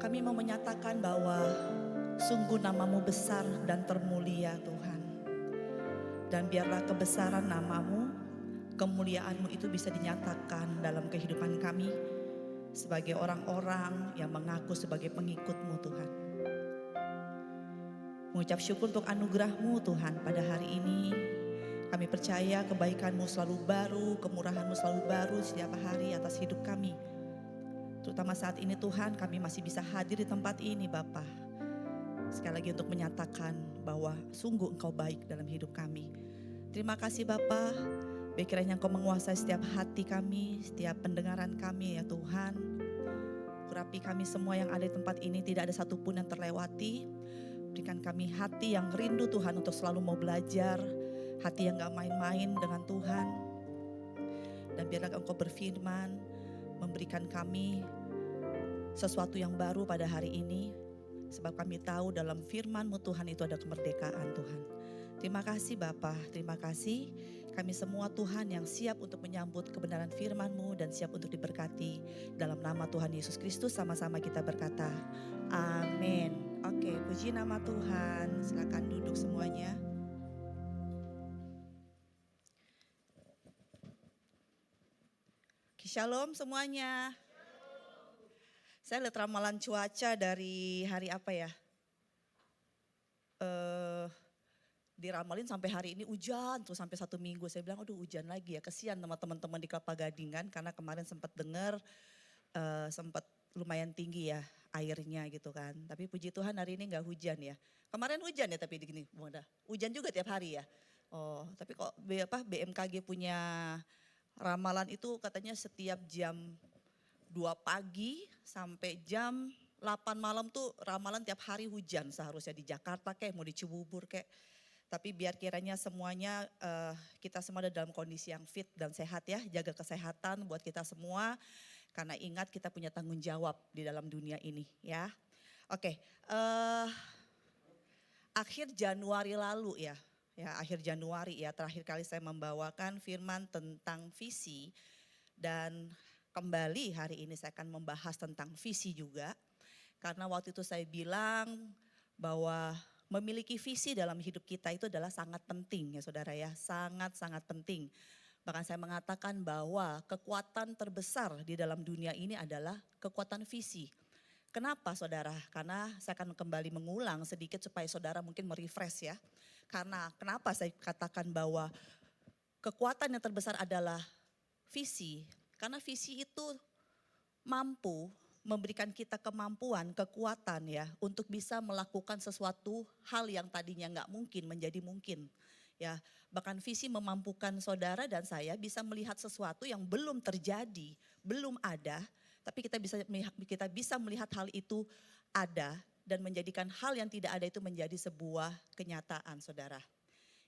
Kami mau menyatakan bahwa sungguh nama-Mu besar dan termulia Tuhan. Dan biarlah kebesaran nama-Mu, kemuliaan-Mu itu bisa dinyatakan dalam kehidupan kami sebagai orang-orang yang mengaku sebagai pengikut-Mu Tuhan. Mengucap syukur untuk anugerah-Mu Tuhan pada hari ini. Kami percaya kebaikan-Mu selalu baru, kemurahan-Mu selalu baru setiap hari atas hidup kami. Terutama saat ini Tuhan, kami masih bisa hadir di tempat ini Bapa. Sekali lagi untuk menyatakan bahwa sungguh Engkau baik dalam hidup kami. Terima kasih Bapa. Biar kiranya Engkau menguasai setiap hati kami, setiap pendengaran kami ya Tuhan. Urapi kami semua yang ada di tempat ini, tidak ada satupun yang terlewati. Berikan kami hati yang rindu Tuhan untuk selalu mau belajar. Hati yang gak main-main dengan Tuhan. Dan biarlah Engkau berfirman, memberikan kami sesuatu yang baru pada hari ini. Sebab kami tahu dalam firman-Mu Tuhan itu ada kemerdekaan Tuhan. Terima kasih Bapa, terima kasih. Kami semua Tuhan yang siap untuk menyambut kebenaran firman-Mu dan siap untuk diberkati. Dalam nama Tuhan Yesus Kristus sama-sama kita berkata, amin. Oke, puji nama Tuhan. Silakan duduk semuanya. Shalom semuanya. Saya lihat ramalan cuaca dari hari apa ya? Diramalin sampai hari ini hujan terus sampai 1 minggu. Saya bilang aduh hujan lagi ya, kesian sama teman-teman di Kelapa Gadingan karena kemarin sempat dengar sempat lumayan tinggi ya airnya gitu kan. Tapi puji Tuhan hari ini nggak hujan ya. Kemarin hujan ya tapi di gini, hujan juga tiap hari ya. Oh, tapi kok BMKG punya ramalan itu katanya setiap jam 2 pagi sampai jam 8 malam tuh ramalan tiap hari hujan seharusnya di Jakarta kayak mau di Cibubur kayak. Tapi biar kiranya semuanya kita semua ada dalam kondisi yang fit dan sehat ya. Jaga kesehatan buat kita semua. Karena ingat kita punya tanggung jawab di dalam dunia ini ya. Oke, akhir Januari lalu ya. Ya akhir Januari ya terakhir kali saya membawakan firman tentang visi. Dan kembali hari ini saya akan membahas tentang visi juga. Karena waktu itu saya bilang bahwa memiliki visi dalam hidup kita itu adalah sangat penting ya saudara ya, sangat-sangat penting. Bahkan saya mengatakan bahwa kekuatan terbesar di dalam dunia ini adalah kekuatan visi. Kenapa saudara? Karena saya akan kembali mengulang sedikit supaya saudara mungkin merefresh ya. Karena kenapa saya katakan bahwa kekuatan yang terbesar adalah visi. Karena visi itu mampu memberikan kita kemampuan, kekuatan ya untuk bisa melakukan sesuatu hal yang tadinya nggak mungkin menjadi mungkin. Ya, bahkan visi memampukan saudara dan saya bisa melihat sesuatu yang belum terjadi, belum ada, tapi kita bisa melihat hal itu ada dan menjadikan hal yang tidak ada itu menjadi sebuah kenyataan, saudara.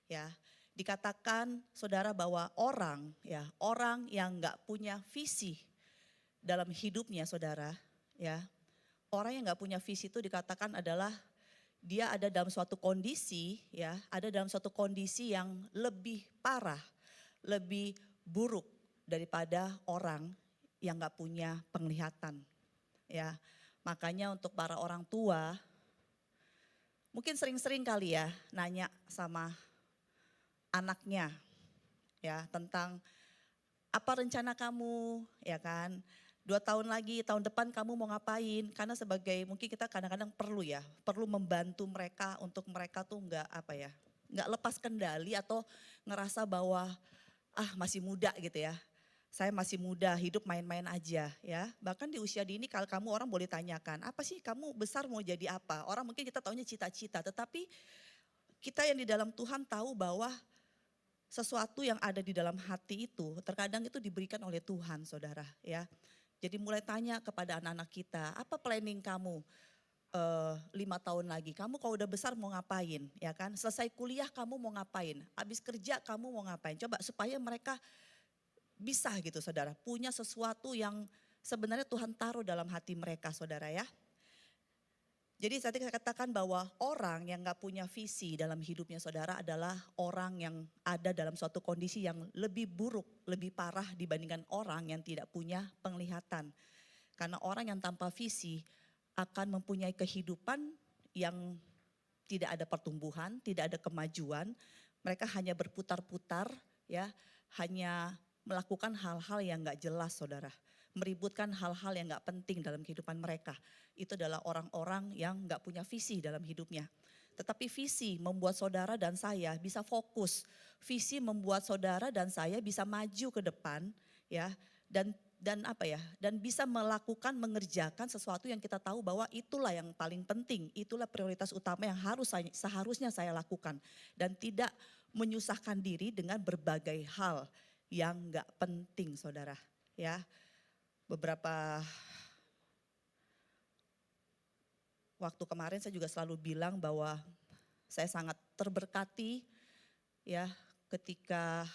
Ya, dikatakan saudara bahwa orang yang nggak punya visi dalam hidupnya saudara, ya orang yang nggak punya visi itu dikatakan adalah dia ada dalam suatu kondisi ya, ada dalam suatu kondisi yang lebih parah, lebih buruk daripada orang yang nggak punya penglihatan, ya. Makanya untuk para orang tua, mungkin sering-sering kali ya nanya sama anaknya, ya tentang apa rencana kamu, ya kan? 2 tahun lagi, tahun depan kamu mau ngapain? Karena sebagai mungkin kita kadang-kadang perlu membantu mereka untuk mereka tuh nggak lepas kendali atau ngerasa bahwa masih muda gitu ya. Saya masih muda, hidup main-main aja ya. Bahkan di usia dini kalau kamu orang boleh tanyakan, apa sih kamu besar mau jadi apa? Orang mungkin kita taunya cita-cita, tetapi kita yang di dalam Tuhan tahu bahwa sesuatu yang ada di dalam hati itu terkadang itu diberikan oleh Tuhan saudara ya. Jadi mulai tanya kepada anak-anak kita, apa planning kamu 5 tahun lagi? Kamu kalau udah besar mau ngapain? Ya kan? Selesai kuliah kamu mau ngapain? Habis kerja kamu mau ngapain? Coba supaya mereka bisa gitu saudara, punya sesuatu yang sebenarnya Tuhan taruh dalam hati mereka saudara ya. Jadi tadi saya katakan bahwa orang yang gak punya visi dalam hidupnya saudara adalah orang yang ada dalam suatu kondisi yang lebih buruk, lebih parah dibandingkan orang yang tidak punya penglihatan. Karena orang yang tanpa visi akan mempunyai kehidupan yang tidak ada pertumbuhan, tidak ada kemajuan. Mereka hanya berputar-putar, ya, hanya melakukan hal-hal yang nggak jelas, saudara. Meributkan hal-hal yang nggak penting dalam kehidupan mereka. Itu adalah orang-orang yang nggak punya visi dalam hidupnya. Tetapi visi membuat saudara dan saya bisa fokus. Visi membuat saudara dan saya bisa maju ke depan, ya, dan bisa melakukan, mengerjakan sesuatu yang kita tahu bahwa itulah yang paling penting, itulah prioritas utama yang seharusnya saya lakukan, dan tidak menyusahkan diri dengan berbagai hal yang nggak penting, saudara. Ya, beberapa waktu kemarin saya juga selalu bilang bahwa saya sangat terberkati, ya, ketika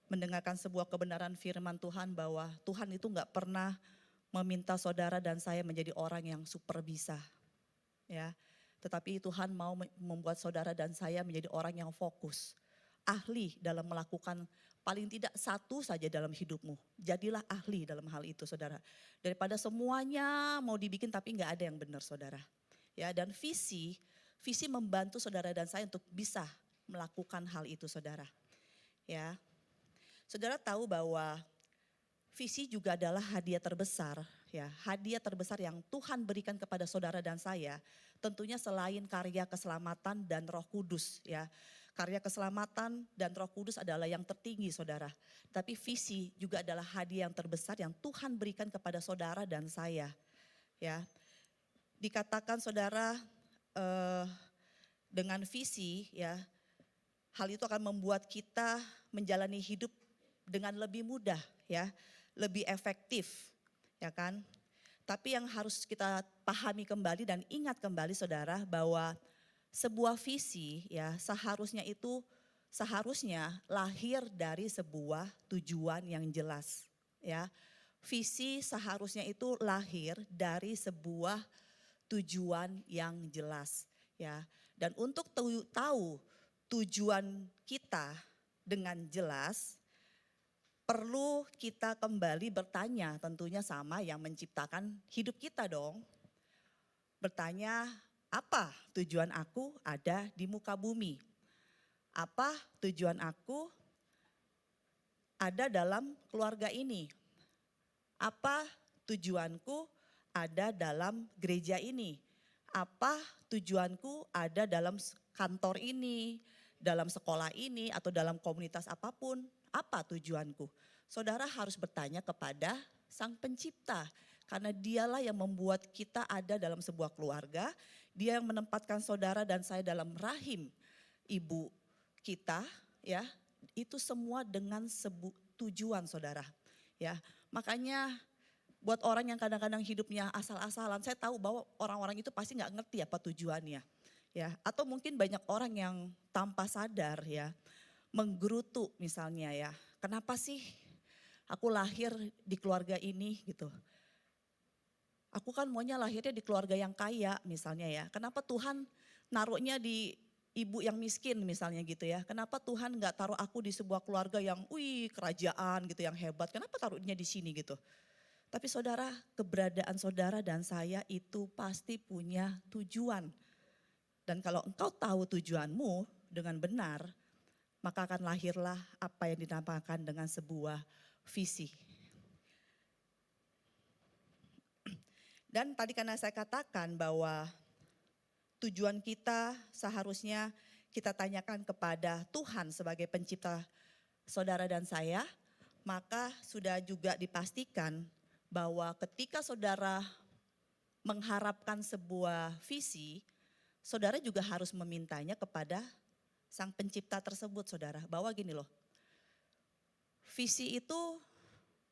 mendengarkan sebuah kebenaran firman Tuhan bahwa Tuhan itu nggak pernah meminta saudara dan saya menjadi orang yang super bisa, ya. Tetapi Tuhan mau membuat saudara dan saya menjadi orang yang fokus, ahli dalam melakukan paling tidak satu saja dalam hidupmu. Jadilah ahli dalam hal itu, saudara. Daripada semuanya mau dibikin tapi nggak ada yang benar, saudara. Ya, dan visi membantu saudara dan saya untuk bisa melakukan hal itu, saudara. Ya. Saudara tahu bahwa visi juga adalah hadiah terbesar, ya, hadiah terbesar yang Tuhan berikan kepada saudara dan saya, tentunya selain karya keselamatan dan Roh Kudus, ya. Karya keselamatan dan Roh Kudus adalah yang tertinggi, saudara. Tapi visi juga adalah hadiah yang terbesar yang Tuhan berikan kepada saudara dan saya, ya. Dikatakan saudara, dengan visi, ya, hal itu akan membuat kita menjalani hidup dengan lebih mudah, ya, lebih efektif, ya kan. Tapi yang harus kita pahami kembali dan ingat kembali, saudara, bahwa sebuah visi, ya, seharusnya lahir dari sebuah tujuan yang jelas, ya. Visi seharusnya itu lahir dari sebuah tujuan yang jelas, ya. Dan untuk tahu tujuan kita dengan jelas, perlu kita kembali bertanya tentunya sama yang menciptakan hidup kita dong. Bertanya, apa tujuan aku ada di muka bumi? Apa tujuan aku ada dalam keluarga ini? Apa tujuanku ada dalam gereja ini? Apa tujuanku ada dalam kantor ini, dalam sekolah ini, atau dalam komunitas apapun? Apa tujuanku? Saudara harus bertanya kepada Sang Pencipta, karena dialah yang membuat kita ada dalam sebuah keluarga. Dia yang menempatkan saudara dan saya dalam rahim ibu kita, ya. Itu semua dengan tujuan, saudara. Ya, makanya buat orang yang kadang-kadang hidupnya asal-asalan, saya tahu bahwa orang-orang itu pasti nggak ngerti apa tujuannya, ya. Atau mungkin banyak orang yang tanpa sadar, ya, menggerutu misalnya, ya. Kenapa sih aku lahir di keluarga ini gitu? Aku kan maunya lahirnya di keluarga yang kaya misalnya, ya. Kenapa Tuhan naruhnya di ibu yang miskin misalnya gitu, ya. Kenapa Tuhan nggak taruh aku di sebuah keluarga yang kerajaan gitu, yang hebat. Kenapa taruhnya di sini gitu. Tapi saudara, keberadaan saudara dan saya itu pasti punya tujuan. Dan kalau engkau tahu tujuanmu dengan benar, maka akan lahirlah apa yang dinamakan dengan sebuah visi. Dan tadi karena saya katakan bahwa tujuan kita seharusnya kita tanyakan kepada Tuhan sebagai pencipta saudara dan saya, maka sudah juga dipastikan bahwa ketika saudara mengharapkan sebuah visi, saudara juga harus memintanya kepada Sang Pencipta tersebut, saudara. Bahwa gini loh, visi itu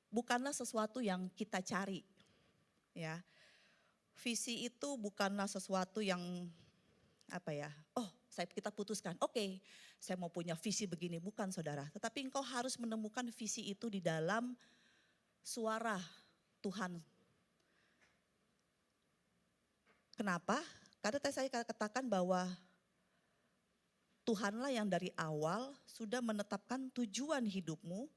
bukanlah sesuatu yang kita cari, ya. Visi itu bukanlah sesuatu yang kita putuskan, oke, saya mau punya visi begini, bukan, saudara. Tetapi engkau harus menemukan visi itu di dalam suara Tuhan. Kenapa? Karena tadi saya katakan bahwa Tuhanlah yang dari awal sudah menetapkan tujuan hidupmu,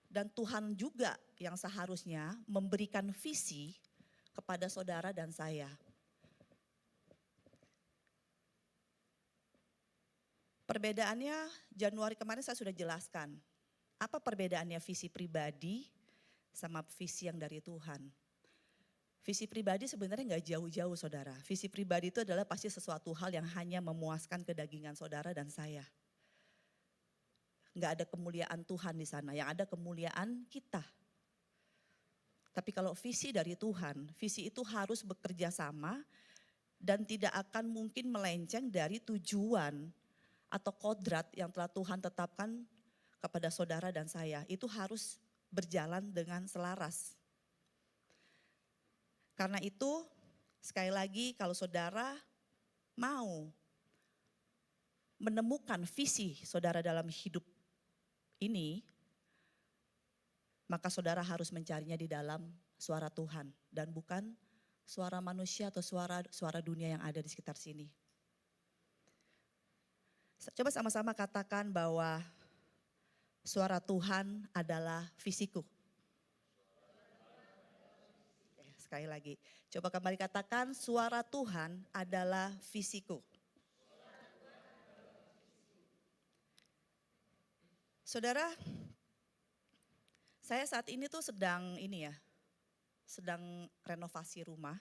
dan Tuhan juga yang seharusnya memberikan visi kepada saudara dan saya. Perbedaannya Januari kemarin saya sudah jelaskan. Apa perbedaannya visi pribadi sama visi yang dari Tuhan? Visi pribadi sebenarnya nggak jauh-jauh saudara. Visi pribadi itu adalah pasti sesuatu hal yang hanya memuaskan kedagingan saudara dan saya. Nggak ada kemuliaan Tuhan di sana, yang ada kemuliaan kita. Tapi kalau visi dari Tuhan, visi itu harus bekerja sama dan tidak akan mungkin melenceng dari tujuan atau kodrat yang telah Tuhan tetapkan kepada saudara dan saya. Itu harus berjalan dengan selaras. Karena itu sekali lagi kalau saudara mau menemukan visi saudara dalam hidup ini, maka saudara harus mencarinya di dalam suara Tuhan dan bukan suara manusia atau suara dunia yang ada di sekitar sini. Coba sama-sama katakan bahwa suara Tuhan adalah visiku. Sekali lagi, coba kembali katakan suara Tuhan adalah visiku. Saudara, saya saat ini tuh sedang renovasi rumah,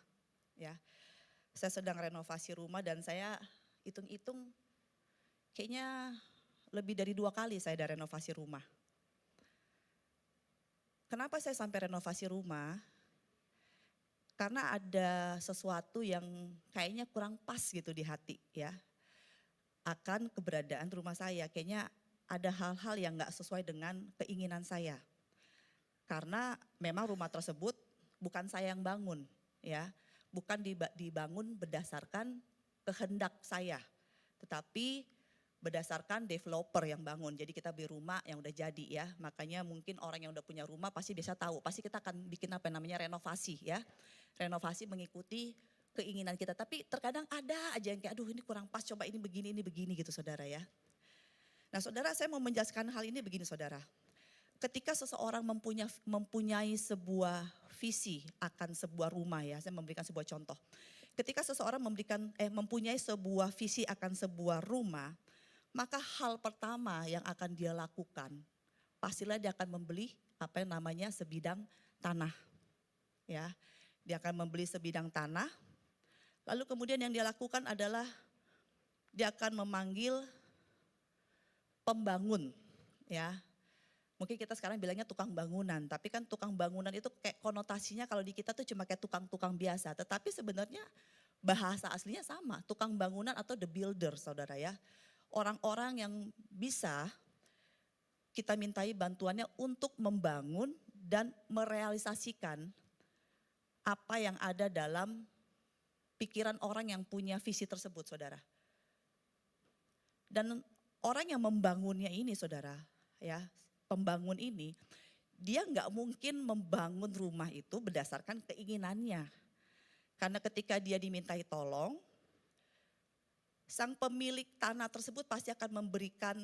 ya. Saya sedang renovasi rumah dan saya hitung-hitung kayaknya lebih dari 2 kali saya ada renovasi rumah. Kenapa saya sampai renovasi rumah? Karena ada sesuatu yang kayaknya kurang pas gitu di hati ya. Akan keberadaan rumah saya, kayaknya ada hal-hal yang gak sesuai dengan keinginan saya. Karena memang rumah tersebut bukan saya yang bangun ya. Bukan dibangun berdasarkan kehendak saya. Tetapi berdasarkan developer yang bangun. Jadi kita beli rumah yang udah jadi ya. Makanya mungkin orang yang udah punya rumah pasti bisa tahu. Pasti kita akan bikin apa namanya renovasi ya. Renovasi mengikuti keinginan kita. Tapi terkadang ada aja yang kayak aduh ini kurang pas, coba ini begini gitu saudara ya. Nah saudara, saya mau menjelaskan hal ini begini saudara. Ketika seseorang mempunyai sebuah visi akan sebuah rumah ya, saya memberikan sebuah contoh. Ketika seseorang mempunyai sebuah visi akan sebuah rumah, maka hal pertama yang akan dia lakukan, pastilah dia akan membeli apa yang namanya sebidang tanah. Ya, dia akan membeli sebidang tanah, lalu kemudian yang dia lakukan adalah dia akan memanggil pembangun ya. Mungkin kita sekarang bilangnya tukang bangunan, tapi kan tukang bangunan itu kayak konotasinya kalau di kita tuh cuma kayak tukang-tukang biasa. Tetapi sebenarnya bahasa aslinya sama, tukang bangunan atau the builder saudara ya. Orang-orang yang bisa kita mintai bantuannya untuk membangun dan merealisasikan apa yang ada dalam pikiran orang yang punya visi tersebut saudara. Dan orang yang membangunnya ini saudara ya, pembangun ini, dia nggak mungkin membangun rumah itu berdasarkan keinginannya. Karena ketika dia dimintai tolong, sang pemilik tanah tersebut pasti akan memberikan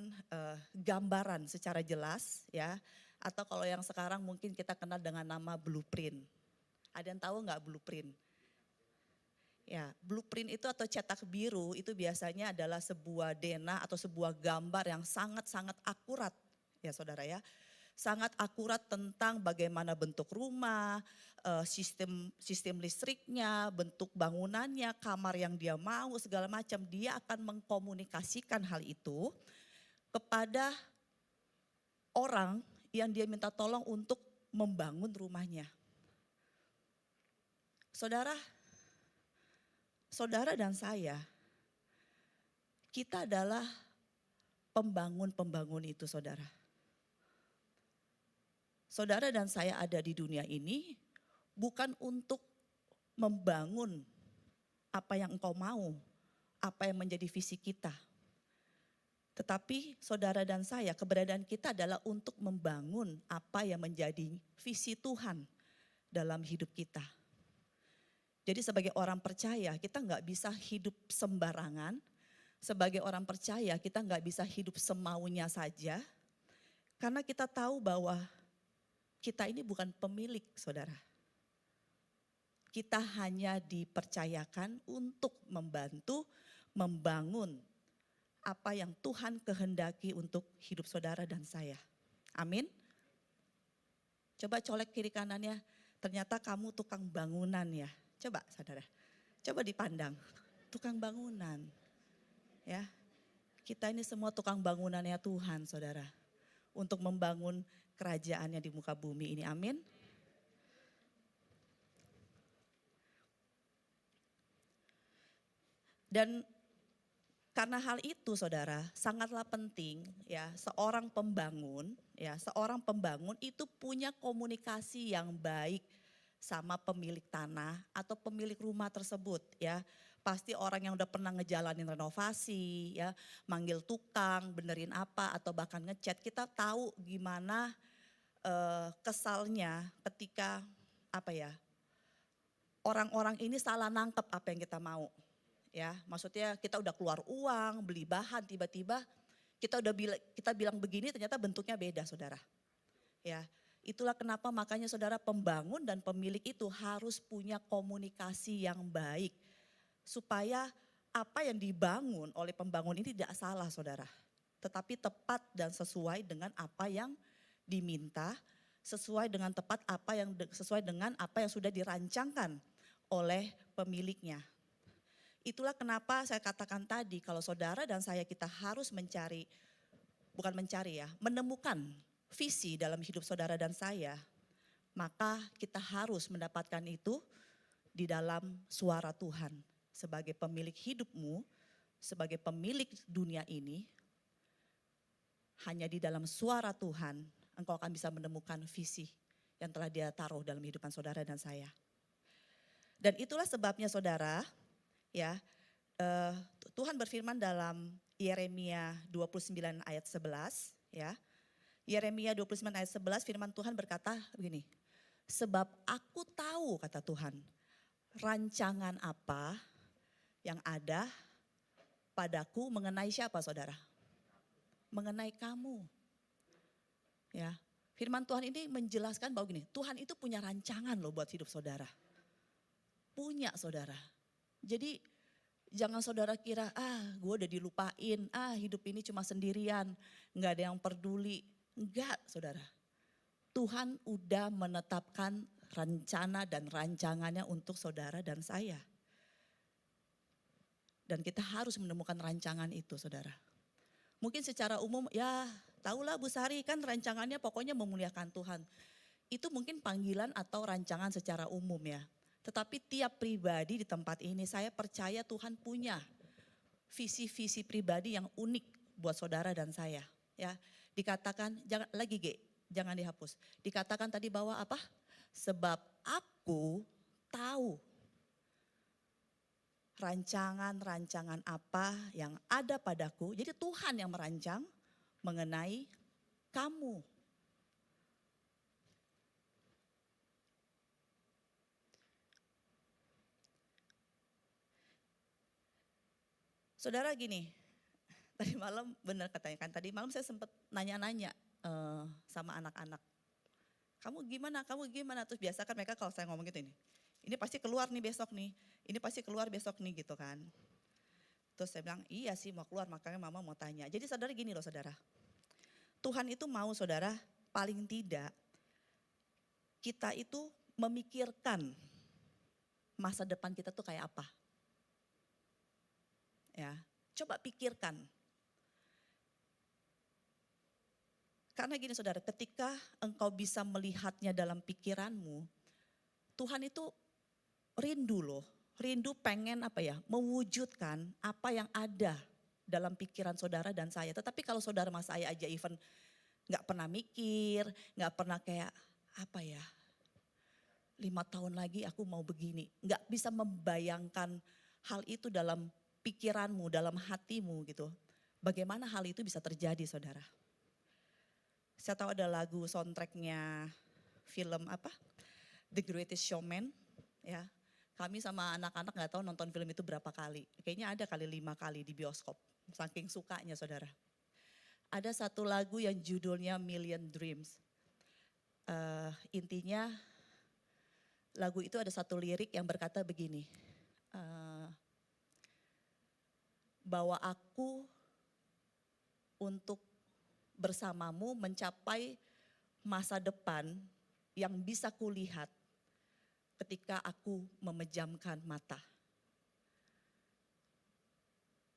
gambaran secara jelas ya. Atau kalau yang sekarang mungkin kita kenal dengan nama blueprint. Ada yang tahu nggak blueprint? Ya, blueprint itu atau cetak biru itu biasanya adalah sebuah denah atau sebuah gambar yang sangat-sangat akurat ya saudara ya. Sangat akurat tentang bagaimana bentuk rumah, sistem listriknya, bentuk bangunannya, kamar yang dia mau, segala macam. Dia akan mengkomunikasikan hal itu kepada orang yang dia minta tolong untuk membangun rumahnya. Saudara dan saya, kita adalah pembangun-pembangun itu saudara. Saudara dan saya ada di dunia ini bukan untuk membangun apa yang engkau mau, apa yang menjadi visi kita. Tetapi saudara dan saya, keberadaan kita adalah untuk membangun apa yang menjadi visi Tuhan dalam hidup kita. Jadi sebagai orang percaya kita nggak bisa hidup sembarangan. Sebagai orang percaya kita nggak bisa hidup semaunya saja. Karena kita tahu bahwa kita ini bukan pemilik saudara. Kita hanya dipercayakan untuk membantu membangun apa yang Tuhan kehendaki untuk hidup saudara dan saya. Amin. Coba colek kiri kanannya, ternyata kamu tukang bangunan ya. Coba saudara, coba dipandang, tukang bangunan. Ya, kita ini semua tukang bangunannya Tuhan saudara. Untuk membangun kerajaannya di muka bumi ini, amin. Dan karena hal itu saudara sangatlah penting ya seorang pembangun itu punya komunikasi yang baik sama pemilik tanah atau pemilik rumah tersebut ya. Pasti orang yang udah pernah ngejalanin renovasi ya, manggil tukang, benerin apa atau bahkan ngecat, kita tahu gimana kesalnya ketika apa ya, orang-orang ini salah nangkep apa yang kita mau. Ya, maksudnya kita udah keluar uang, beli bahan, tiba-tiba kita bilang begini ternyata bentuknya beda, Saudara. Ya, itulah kenapa makanya Saudara pembangun dan pemilik itu harus punya komunikasi yang baik supaya apa yang dibangun oleh pembangun ini tidak salah, Saudara. Tetapi tepat dan sesuai dengan apa yang diminta, sesuai dengan apa yang sudah dirancangkan oleh pemiliknya. Itulah kenapa saya katakan tadi kalau saudara dan saya kita harus menemukan visi dalam hidup saudara dan saya. Maka kita harus mendapatkan itu di dalam suara Tuhan. Sebagai pemilik hidupmu, sebagai pemilik dunia ini, hanya di dalam suara Tuhan engkau akan bisa menemukan visi yang telah Dia taruh dalam kehidupan saudara dan saya. Dan itulah sebabnya saudara, ya, Tuhan berfirman dalam Yeremia 29 ayat 11 ya. Yeremia 29 ayat 11 firman Tuhan berkata begini. Sebab aku tahu kata Tuhan, rancangan apa yang ada padaku mengenai siapa saudara? Mengenai kamu. Ya. Firman Tuhan ini menjelaskan bahwa gini, Tuhan itu punya rancangan loh buat hidup saudara. Punya saudara. Jadi jangan saudara kira, gue udah dilupain, hidup ini cuma sendirian, gak ada yang peduli. Enggak saudara, Tuhan udah menetapkan rencana dan rancangannya untuk saudara dan saya. Dan kita harus menemukan rancangan itu saudara. Mungkin secara umum, ya tahulah Bu Sari kan rancangannya pokoknya memuliakan Tuhan. Itu mungkin panggilan atau rancangan secara umum ya. Tetapi tiap pribadi di tempat ini saya percaya Tuhan punya visi-visi pribadi yang unik buat saudara dan saya. Ya, dikatakan jangan dihapus. Dikatakan tadi bahwa apa? Sebab aku tahu rancangan-rancangan apa yang ada padaku. Jadi Tuhan yang merancang mengenai kamu. Saudara gini, tadi malam benar katanya kan, tadi malam saya sempat nanya-nanya sama anak-anak. Kamu gimana? Terus biasa kan mereka kalau saya ngomong gitu ini pasti keluar nih besok nih, ini pasti keluar besok nih gitu kan. Terus saya bilang iya sih mau keluar makanya mama mau tanya. Jadi saudara gini loh saudara, Tuhan itu mau saudara paling tidak kita itu memikirkan masa depan kita tuh kayak apa. Ya, coba pikirkan. Karena gini saudara, ketika engkau bisa melihatnya dalam pikiranmu, Tuhan itu rindu loh, rindu pengen mewujudkan apa yang ada dalam pikiran saudara dan saya. Tetapi kalau saudara mas saya aja even gak pernah mikir, gak pernah kayak 5 tahun lagi aku mau begini. Gak bisa membayangkan hal itu dalam pikiranmu, dalam hatimu gitu. Bagaimana hal itu bisa terjadi saudara? Saya tahu ada lagu soundtracknya film The Greatest Showman ya. Kami sama anak-anak gak tahu nonton film itu berapa kali. Kayaknya ada kali 5 kali di bioskop. Saking sukanya saudara. Ada satu lagu yang judulnya Million Dreams. Intinya lagu itu ada satu lirik yang berkata begini, eh, bahwa aku untuk bersamamu mencapai masa depan yang bisa kulihat ketika aku memejamkan mata.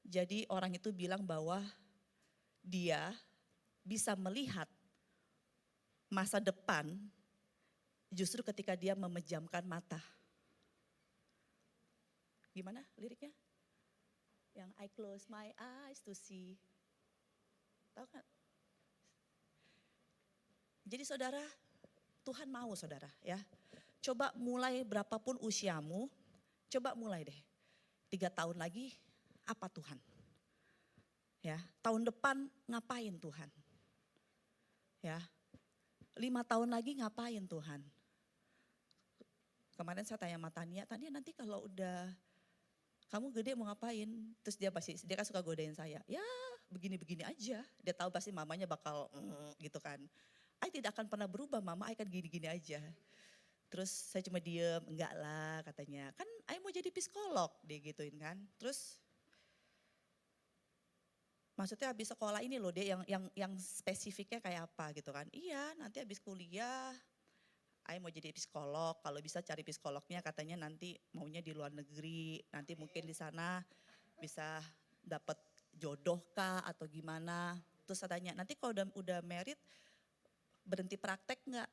Jadi orang itu bilang bahwa dia bisa melihat masa depan justru ketika dia memejamkan mata. Gimana liriknya? Yang I close my eyes to see. Tahu kan? Jadi saudara, Tuhan mau saudara ya. Coba mulai berapapun usiamu, coba mulai deh. 3 tahun lagi apa Tuhan? Ya, tahun depan ngapain Tuhan? Ya, 5 tahun lagi ngapain Tuhan? Kemarin saya tanya sama Tania, Tania nanti kalau udah kamu gede mau ngapain? Terus dia kan suka godain saya. Ya begini-begini aja. Dia tahu pasti mamanya bakal gitu kan. Ai tidak akan pernah berubah, mama Ai kan gini-gini aja. Terus saya cuma diem, enggak lah katanya. Kan Ai mau jadi psikolog, dia gituin kan. Terus maksudnya habis sekolah ini loh dia yang spesifiknya kayak apa gitu kan. Iya nanti habis kuliah Ai mau jadi psikolog, kalau bisa cari psikolognya katanya nanti maunya di luar negeri, nanti mungkin di sana bisa dapat jodoh kah atau gimana. Terus saya tanya, nanti kalau udah married berhenti praktek enggak?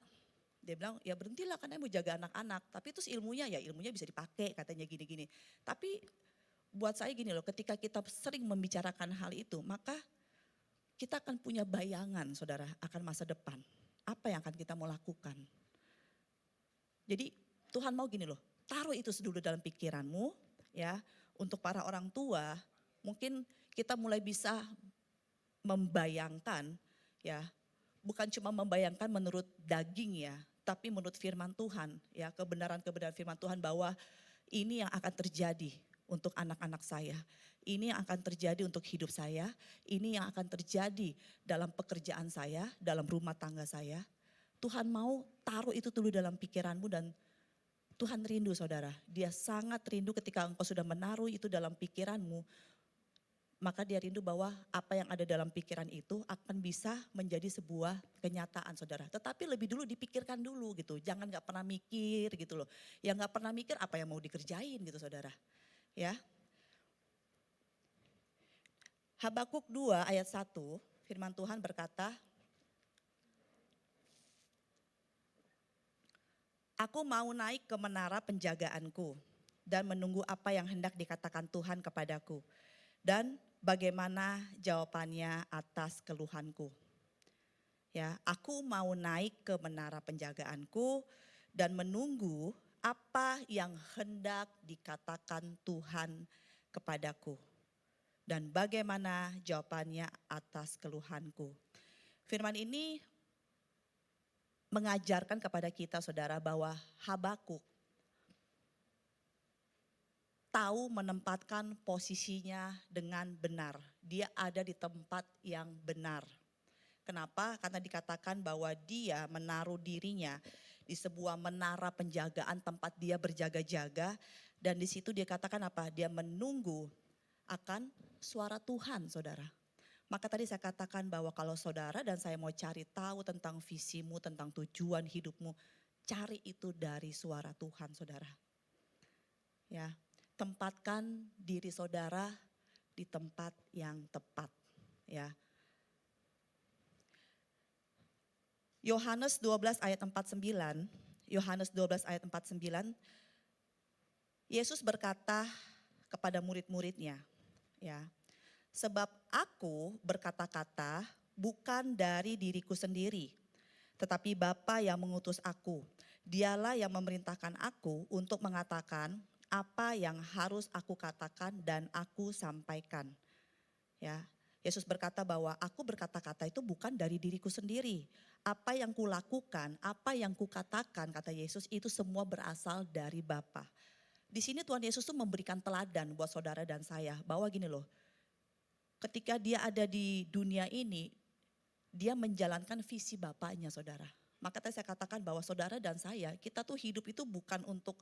Dia bilang ya berhentilah karena mau jaga anak-anak, tapi terus ilmunya bisa dipakai katanya gini-gini. Tapi buat saya gini loh, ketika kita sering membicarakan hal itu, maka kita akan punya bayangan saudara akan masa depan. Apa yang akan kita mau lakukan. Jadi Tuhan mau gini loh, taruh itu dulu dalam pikiranmu ya. Untuk para orang tua mungkin kita mulai bisa membayangkan ya. Bukan cuma membayangkan menurut daging ya, tapi menurut firman Tuhan ya, kebenaran-kebenaran firman Tuhan bahwa ini yang akan terjadi untuk anak-anak saya. Ini yang akan terjadi untuk hidup saya, ini yang akan terjadi dalam pekerjaan saya, dalam rumah tangga saya. Tuhan mau taruh itu dulu dalam pikiranmu dan Tuhan rindu saudara. Dia sangat rindu ketika engkau sudah menaruh itu dalam pikiranmu. Maka dia rindu bahwa apa yang ada dalam pikiran itu akan bisa menjadi sebuah kenyataan saudara. Tetapi lebih dulu dipikirkan dulu gitu. Jangan gak pernah mikir gitu loh. Yang gak pernah mikir apa yang mau dikerjain gitu saudara. Ya. Habakuk 2 ayat 1 firman Tuhan berkata, aku mau naik ke menara penjagaanku dan menunggu apa yang hendak dikatakan Tuhan kepadaku. Dan bagaimana jawabannya atas keluhanku. Ya, aku mau naik ke menara penjagaanku dan menunggu apa yang hendak dikatakan Tuhan kepadaku. Dan bagaimana jawabannya atas keluhanku. Firman ini mengajarkan kepada kita saudara bahwa Habakuk tahu menempatkan posisinya dengan benar. Dia ada di tempat yang benar. Kenapa? Karena dikatakan bahwa dia menaruh dirinya di sebuah menara penjagaan tempat dia berjaga-jaga. Dan di situ dia katakan apa? Dia menunggu akan suara Tuhan saudara. Maka tadi saya katakan bahwa kalau saudara dan saya mau cari tahu tentang visimu, tentang tujuan hidupmu. Cari itu dari suara Tuhan saudara. Ya. Tempatkan diri saudara di tempat yang tepat ya. Yohanes 12 ayat 49, Yohanes 12 ayat 49, Yesus berkata kepada murid-muridnya ya. Sebab aku berkata-kata bukan dari diriku sendiri, tetapi Bapa yang mengutus aku. Dialah yang memerintahkan aku untuk mengatakan apa yang harus aku katakan dan aku sampaikan. Ya, Yesus berkata bahwa aku berkata-kata itu bukan dari diriku sendiri. Apa yang kulakukan, apa yang kukatakan kata Yesus itu semua berasal dari Bapa. Di sini Tuhan Yesus tuh memberikan teladan buat saudara dan saya bahwa gini loh. Ketika dia ada di dunia ini, dia menjalankan visi Bapaknya saudara. Maka tadi saya katakan bahwa saudara dan saya, kita tuh hidup itu bukan untuk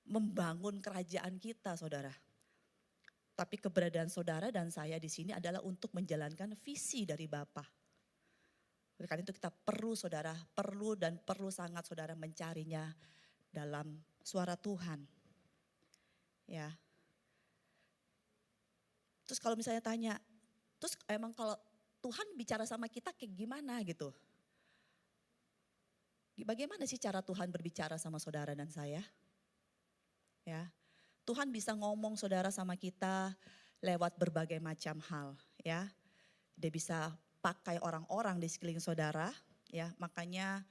membangun kerajaan kita, saudara. Tapi keberadaan saudara dan saya di sini adalah untuk menjalankan visi dari Bapa. Oleh karena itu kita perlu saudara, perlu sangat saudara mencarinya dalam suara Tuhan. Ya. Terus kalau misalnya tanya, terus emang kalau Tuhan bicara sama kita kayak gimana gitu? Bagaimana sih cara Tuhan berbicara sama saudara dan saya? Ya. Tuhan bisa ngomong saudara sama kita lewat berbagai macam hal, ya. Dia bisa pakai orang-orang di sekeliling saudara, ya. Makanya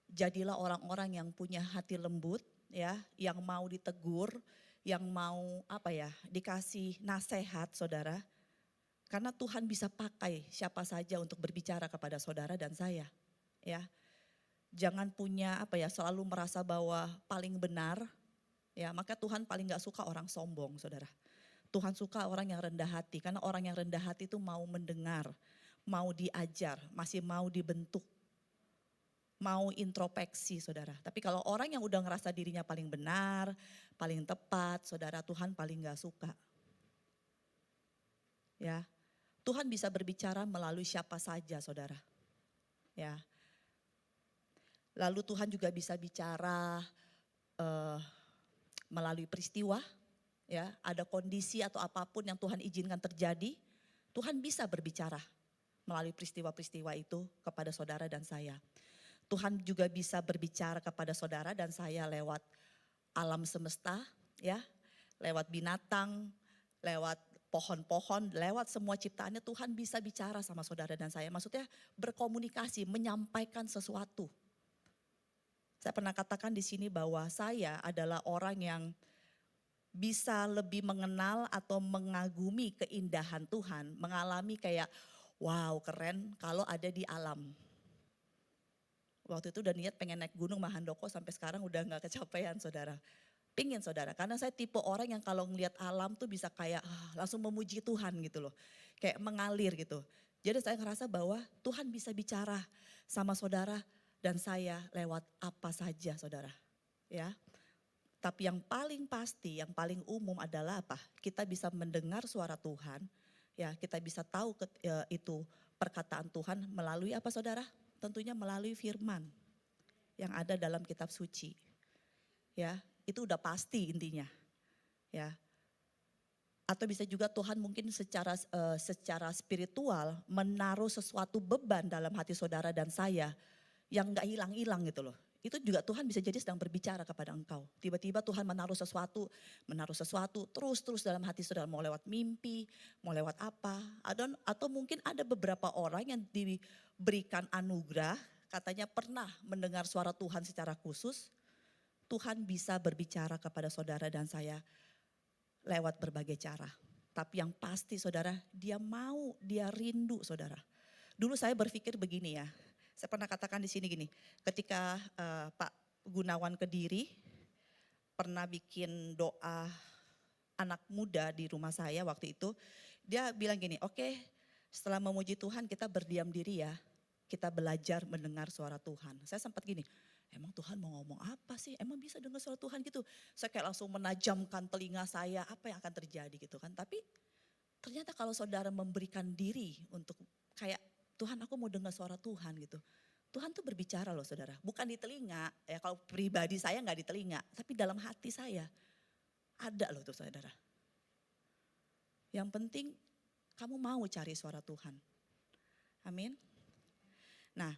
jadilah orang-orang yang punya hati lembut, ya, yang mau ditegur, yang mau dikasih nasihat saudara. Karena Tuhan bisa pakai siapa saja untuk berbicara kepada saudara dan saya, ya. Jangan punya selalu merasa bahwa paling benar. Ya, maka Tuhan paling gak suka orang sombong, saudara. Tuhan suka orang yang rendah hati, karena orang yang rendah hati itu mau mendengar, mau diajar, masih mau dibentuk, mau introspeksi, saudara. Tapi kalau orang yang udah ngerasa dirinya paling benar, paling tepat, saudara, Tuhan paling gak suka. Ya, Tuhan bisa berbicara melalui siapa saja, saudara. Ya, lalu Tuhan juga bisa bicara melalui peristiwa, ya, ada kondisi atau apapun yang Tuhan izinkan terjadi, Tuhan bisa berbicara melalui peristiwa-peristiwa itu kepada saudara dan saya. Tuhan juga bisa berbicara kepada saudara dan saya lewat alam semesta, ya, lewat binatang, lewat pohon-pohon, lewat semua ciptaannya Tuhan bisa bicara sama saudara dan saya. Maksudnya berkomunikasi, menyampaikan sesuatu. Saya pernah katakan di sini bahwa saya adalah orang yang bisa lebih mengenal atau mengagumi keindahan Tuhan, mengalami kayak wow keren kalau ada di alam. Waktu itu udah niat pengen naik gunung Mahandoko sampai sekarang udah gak kecapean saudara. Pingin saudara, karena saya tipe orang yang kalau ngelihat alam tuh bisa kayak langsung memuji Tuhan gitu loh. Kayak mengalir gitu. Jadi saya ngerasa bahwa Tuhan bisa bicara sama saudara dan saya lewat apa saja saudara. Ya. Tapi yang paling pasti, yang paling umum adalah apa? Kita bisa mendengar suara Tuhan, ya kita bisa tahu itu perkataan Tuhan melalui apa saudara? Tentunya melalui firman yang ada dalam kitab suci. Ya, itu udah pasti intinya. Ya. Atau bisa juga Tuhan mungkin secara spiritual menaruh sesuatu beban dalam hati saudara dan saya yang gak hilang-hilang gitu loh. Itu juga Tuhan bisa jadi sedang berbicara kepada engkau. Tiba-tiba Tuhan menaruh sesuatu terus dalam hati saudara. Mau lewat mimpi, mau lewat apa. Atau mungkin ada beberapa orang yang diberikan anugerah, katanya pernah mendengar suara Tuhan secara khusus. Tuhan bisa berbicara kepada saudara dan saya lewat berbagai cara. Tapi yang pasti saudara, dia rindu saudara. Dulu saya berpikir begini ya. Saya pernah katakan di sini gini, ketika Pak Gunawan Kediri pernah bikin doa anak muda di rumah saya waktu itu, dia bilang gini, oke, setelah memuji Tuhan kita berdiam diri ya, kita belajar mendengar suara Tuhan. Saya sempat gini, emang Tuhan mau ngomong apa sih? Emang bisa dengar suara Tuhan gitu? Saya kayak langsung menajamkan telinga saya, apa yang akan terjadi gitu kan. Tapi ternyata kalau saudara memberikan diri untuk kayak Tuhan aku mau dengar suara Tuhan gitu. Tuhan tuh berbicara loh saudara, bukan di telinga, ya kalau pribadi saya gak di telinga, tapi dalam hati saya ada loh tuh saudara. Yang penting kamu mau cari suara Tuhan. Amin. Nah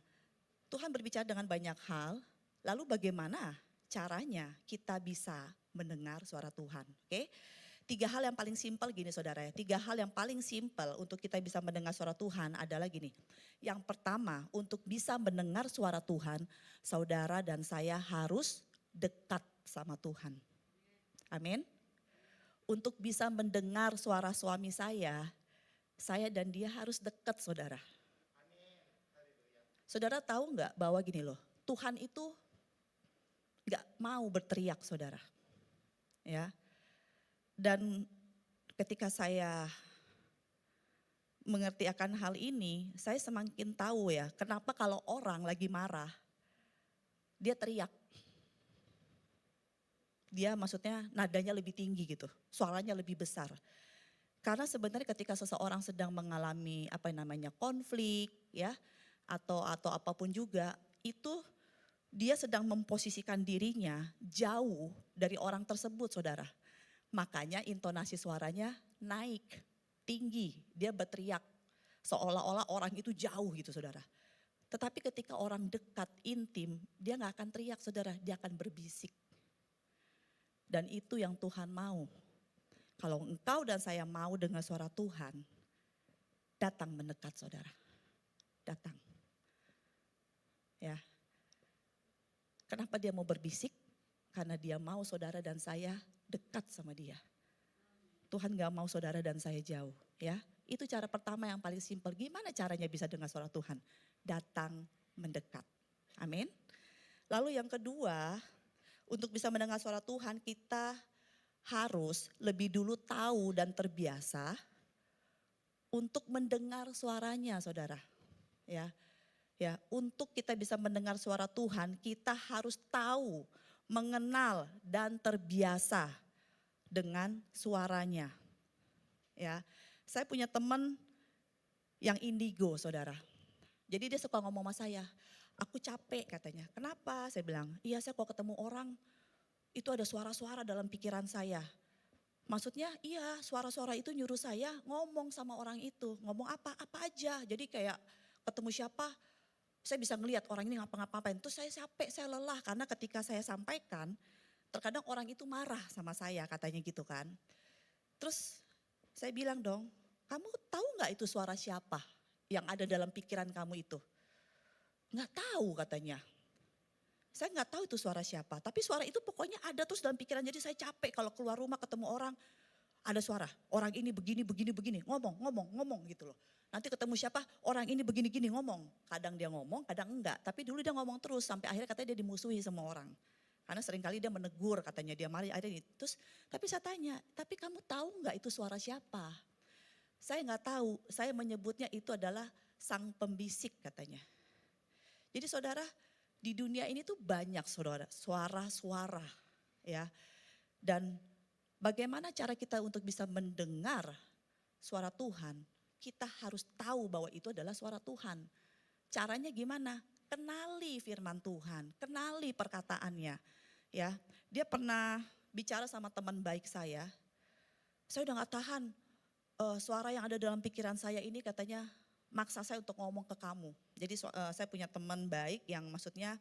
Tuhan berbicara dengan banyak hal, lalu bagaimana caranya kita bisa mendengar suara Tuhan, oke? 3 hal yang paling simpel gini saudara ya, 3 hal yang paling simpel untuk kita bisa mendengar suara Tuhan adalah gini. Yang pertama untuk bisa mendengar suara Tuhan, saudara dan saya harus dekat sama Tuhan. Amin. Untuk bisa mendengar suara suami saya dan dia harus dekat saudara. Saudara tahu gak bahwa gini loh, Tuhan itu gak mau berteriak saudara. Ya. Dan ketika saya mengerti akan hal ini, saya semakin tahu ya, kenapa kalau orang lagi marah, dia teriak. Dia maksudnya nadanya lebih tinggi gitu, suaranya lebih besar. Karena sebenarnya ketika seseorang sedang mengalami apa namanya konflik ya, atau apapun juga, itu dia sedang memposisikan dirinya jauh dari orang tersebut, saudara. Makanya intonasi suaranya naik, tinggi, dia berteriak. Seolah-olah orang itu jauh gitu, saudara. Tetapi ketika orang dekat, intim, dia gak akan teriak, saudara. Dia akan berbisik. Dan itu yang Tuhan mau. Kalau engkau dan saya mau dengar suara Tuhan, datang mendekat, saudara. Datang. Ya. Kenapa dia mau berbisik? Karena dia mau saudara dan saya dekat sama dia. Tuhan gak mau saudara dan saya jauh, ya. Itu cara pertama yang paling simpel. Gimana caranya bisa dengar suara Tuhan? Datang mendekat. Amin. Lalu yang kedua, untuk bisa mendengar suara Tuhan, kita harus lebih dulu tahu dan terbiasa untuk mendengar suaranya, saudara. Ya, untuk kita bisa mendengar suara Tuhan, kita harus tahu, mengenal dan terbiasa dengan suaranya. Ya, saya punya teman yang indigo, saudara. Jadi dia suka ngomong sama saya, aku capek katanya. Kenapa? Saya bilang, iya saya kalau ketemu orang itu ada suara-suara dalam pikiran saya. Maksudnya iya suara-suara itu nyuruh saya ngomong sama orang itu. Ngomong apa aja. Jadi kayak ketemu siapa saya bisa ngelihat orang ini ngapa-ngapain. Terus saya capek, saya lelah karena ketika saya sampaikan terkadang orang itu marah sama saya katanya gitu kan. Terus saya bilang dong, kamu tahu gak itu suara siapa yang ada dalam pikiran kamu itu? Gak tahu katanya. Saya gak tahu itu suara siapa, tapi suara itu pokoknya ada terus dalam pikiran. Jadi saya capek kalau keluar rumah ketemu orang, ada suara, orang ini begini, ngomong gitu loh. Nanti ketemu siapa, orang ini begini, ngomong. Kadang dia ngomong, kadang enggak. Tapi dulu dia ngomong terus sampai akhirnya katanya dia dimusuhi sama orang. Karena seringkali dia menegur katanya dia marah. Terus, tapi saya tanya, tapi kamu tahu enggak itu suara siapa? Saya enggak tahu, saya menyebutnya itu adalah sang pembisik katanya. Jadi saudara, di dunia ini tuh banyak saudara, suara-suara ya. Dan bagaimana cara kita untuk bisa mendengar suara Tuhan? Kita harus tahu bahwa itu adalah suara Tuhan. Caranya gimana? Kenali firman Tuhan, kenali perkataannya. Ya, dia pernah bicara sama teman baik saya udah gak tahan suara yang ada dalam pikiran saya ini katanya maksa saya untuk ngomong ke kamu. Jadi saya punya teman baik yang maksudnya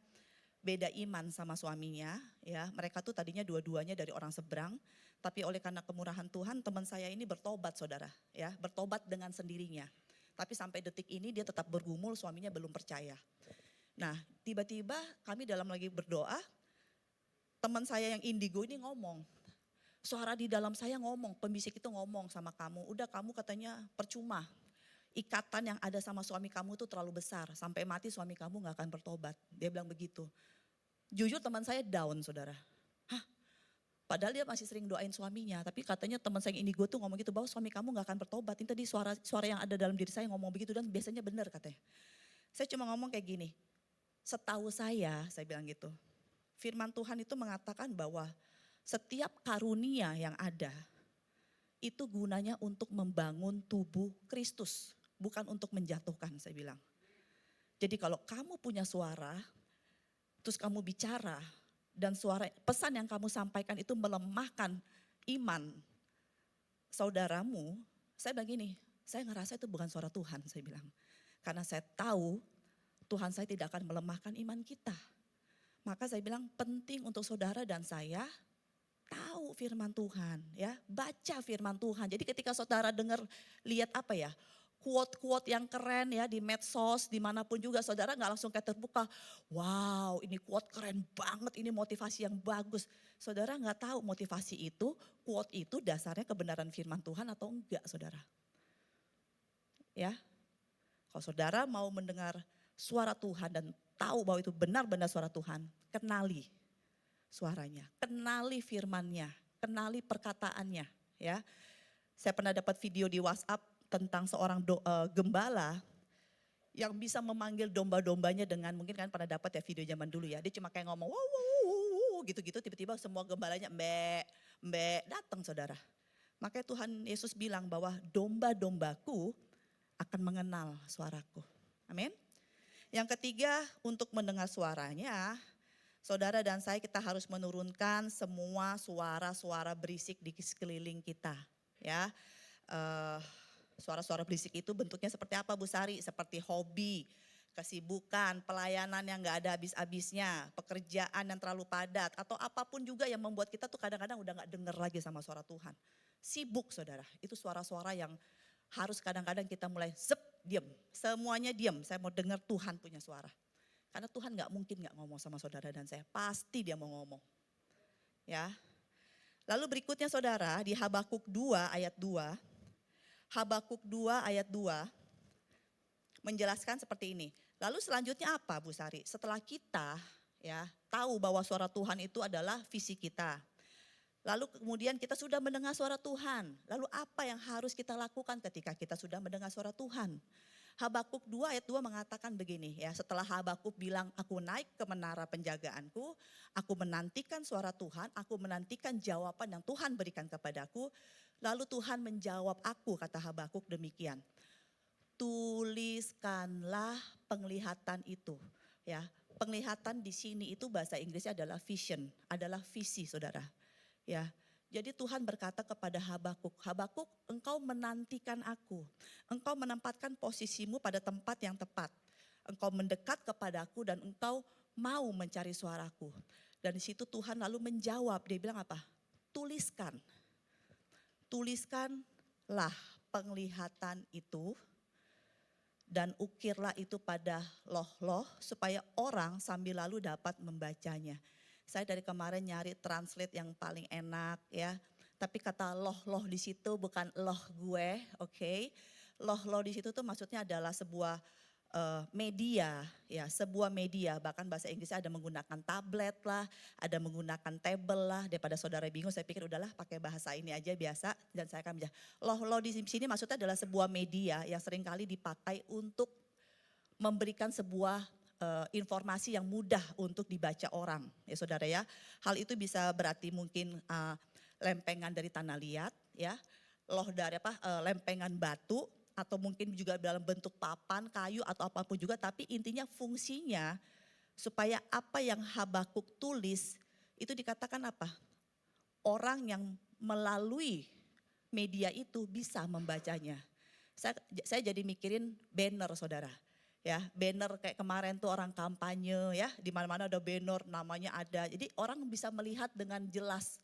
beda iman sama suaminya, ya. Mereka tuh tadinya dua-duanya dari orang seberang, tapi oleh karena kemurahan Tuhan teman saya ini bertobat, saudara, ya, bertobat dengan sendirinya. Tapi sampai detik ini dia tetap bergumul, suaminya belum percaya. Nah, tiba-tiba kami dalam lagi berdoa, teman saya yang indigo ini ngomong, suara di dalam saya ngomong, pembisik itu ngomong sama kamu, udah kamu katanya percuma. Ikatan yang ada sama suami kamu tuh terlalu besar, sampai mati suami kamu gak akan bertobat. Dia bilang begitu. Jujur teman saya down, saudara. Hah? Padahal dia masih sering doain suaminya, tapi katanya teman saya yang indigo tuh ngomong gitu, bahwa suami kamu gak akan bertobat. Ini tadi suara yang ada dalam diri saya ngomong begitu dan biasanya benar katanya. Saya cuma ngomong kayak gini, setahu saya bilang gitu. Firman Tuhan itu mengatakan bahwa setiap karunia yang ada, itu gunanya untuk membangun tubuh Kristus. Bukan untuk menjatuhkan, saya bilang. Jadi kalau kamu punya suara, terus kamu bicara, dan suara pesan yang kamu sampaikan itu melemahkan iman saudaramu, saya bilang gini, saya ngerasa itu bukan suara Tuhan, saya bilang. Karena saya tahu Tuhan saya tidak akan melemahkan iman kita. Maka saya bilang penting untuk saudara dan saya tahu firman Tuhan, ya, baca firman Tuhan. Jadi ketika saudara dengar, lihat apa ya, quote-quote yang keren ya di medsos, dimanapun juga saudara gak langsung kayak terbuka. Wow, ini quote keren banget, ini motivasi yang bagus. Saudara gak tahu motivasi itu, quote itu dasarnya kebenaran firman Tuhan atau enggak, saudara. Ya, kalau saudara mau mendengar suara Tuhan dan tahu bahwa itu benar-benar suara Tuhan, kenali suaranya, kenali firmannya, kenali perkataannya. Ya, saya pernah dapat video di WhatsApp, tentang seorang gembala yang bisa memanggil domba-dombanya dengan, mungkin kan pernah dapat ya video zaman dulu ya, dia cuma kayak ngomong wow, wow, wow, wow gitu-gitu, tiba-tiba semua gembalanya mbek, mbek, datang saudara. Makanya Tuhan Yesus bilang bahwa domba-dombaku akan mengenal suaraku. Amin. Yang ketiga, untuk mendengar suaranya, saudara dan saya kita harus menurunkan semua suara-suara berisik di sekeliling kita. Ya, suara-suara berisik itu bentuknya seperti apa Bu Sari? Seperti hobi, kesibukan, pelayanan yang gak ada habis-habisnya, pekerjaan yang terlalu padat, atau apapun juga yang membuat kita tuh kadang-kadang udah gak denger lagi sama suara Tuhan. Sibuk saudara, itu suara-suara yang harus kadang-kadang kita mulai diam, semuanya diam, saya mau dengar Tuhan punya suara. Karena Tuhan gak mungkin gak ngomong sama saudara dan saya, pasti dia mau ngomong. Ya. Lalu berikutnya saudara, di Habakuk 2 ayat 2, Habakuk 2 ayat 2 menjelaskan seperti ini. Lalu selanjutnya apa Bu Sari? Setelah kita ya tahu bahwa suara Tuhan itu adalah visi kita. Lalu kemudian kita sudah mendengar suara Tuhan. Lalu apa yang harus kita lakukan ketika kita sudah mendengar suara Tuhan? Habakuk 2 ayat 2 mengatakan begini ya, setelah Habakuk bilang aku naik ke menara penjagaanku, aku menantikan suara Tuhan, aku menantikan jawaban yang Tuhan berikan kepadaku. Lalu Tuhan menjawab aku, kata Habakuk demikian. Tuliskanlah penglihatan itu. Ya, penglihatan di sini itu bahasa Inggrisnya adalah vision, adalah visi saudara. Ya, jadi Tuhan berkata kepada Habakuk, Habakuk engkau menantikan aku, engkau menempatkan posisimu pada tempat yang tepat. Engkau mendekat kepadaku dan engkau mau mencari suaraku. Dan di situ Tuhan lalu menjawab, dia bilang apa? Tuliskan. Tuliskanlah penglihatan itu dan ukirlah itu pada loh-loh supaya orang sambil lalu dapat membacanya. Saya dari kemarin nyari translate yang paling enak ya. Tapi kata loh-loh di situ bukan loh gue, oke. Loh-loh di situ tuh maksudnya adalah sebuah media, ya sebuah media. Bahkan bahasa Inggrisnya ada menggunakan tablet lah, ada menggunakan table lah. Daripada saudara bingung, saya pikir udahlah pakai bahasa ini aja biasa. Dan saya akan menjawab, loh-loh di sini maksudnya adalah sebuah media yang seringkali dipakai untuk memberikan sebuah informasi yang mudah untuk dibaca orang, ya saudara ya. Hal itu bisa berarti mungkin lempengan dari tanah liat, ya, loh dari lempengan batu, atau mungkin juga dalam bentuk papan, kayu atau apapun juga. Tapi intinya fungsinya supaya apa yang Habakuk tulis itu dikatakan apa? Orang yang melalui media itu bisa membacanya. Saya jadi mikirin banner saudara. Ya, banner kayak kemarin tuh orang kampanye ya, di mana-mana ada banner, namanya ada. Jadi orang bisa melihat dengan jelas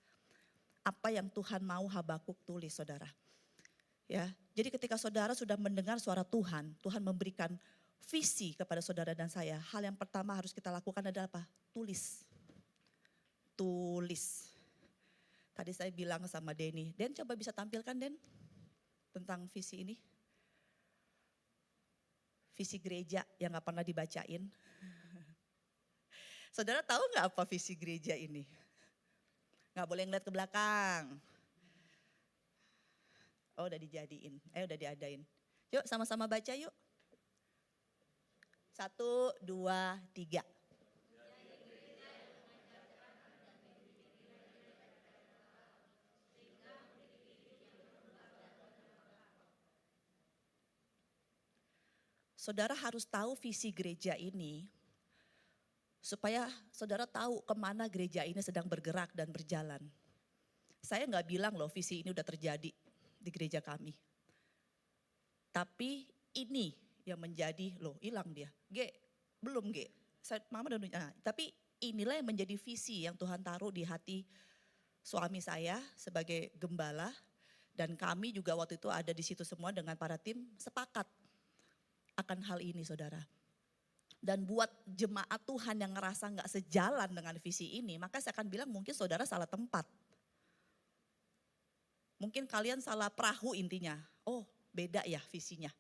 apa yang Tuhan mau Habakuk tulis saudara. Ya, jadi ketika saudara sudah mendengar suara Tuhan, Tuhan memberikan visi kepada saudara dan saya. Hal yang pertama harus kita lakukan adalah apa? Tulis. Tulis. Tadi saya bilang sama Den coba bisa tampilkan Den tentang visi ini. Visi gereja yang gak pernah dibacain. Saudara tahu gak apa visi gereja ini? Gak boleh ngeliat ke belakang. Oh udah dijadiin, udah diadain. Yuk sama-sama baca yuk. 1, 2, 3. Saudara harus tahu visi gereja ini supaya saudara tahu kemana gereja ini sedang bergerak dan berjalan. Saya gak bilang loh visi ini udah terjadi di gereja kami. Tapi ini yang menjadi, loh hilang dia. Belum Mama udah nanya. Tapi inilah yang menjadi visi yang Tuhan taruh di hati suami saya sebagai gembala. Dan kami juga waktu itu ada di situ semua dengan para tim sepakat akan hal ini saudara. Dan buat jemaat Tuhan yang ngerasa gak sejalan dengan visi ini, maka saya akan bilang mungkin saudara salah tempat. Mungkin kalian salah perahu intinya. Oh beda ya visinya.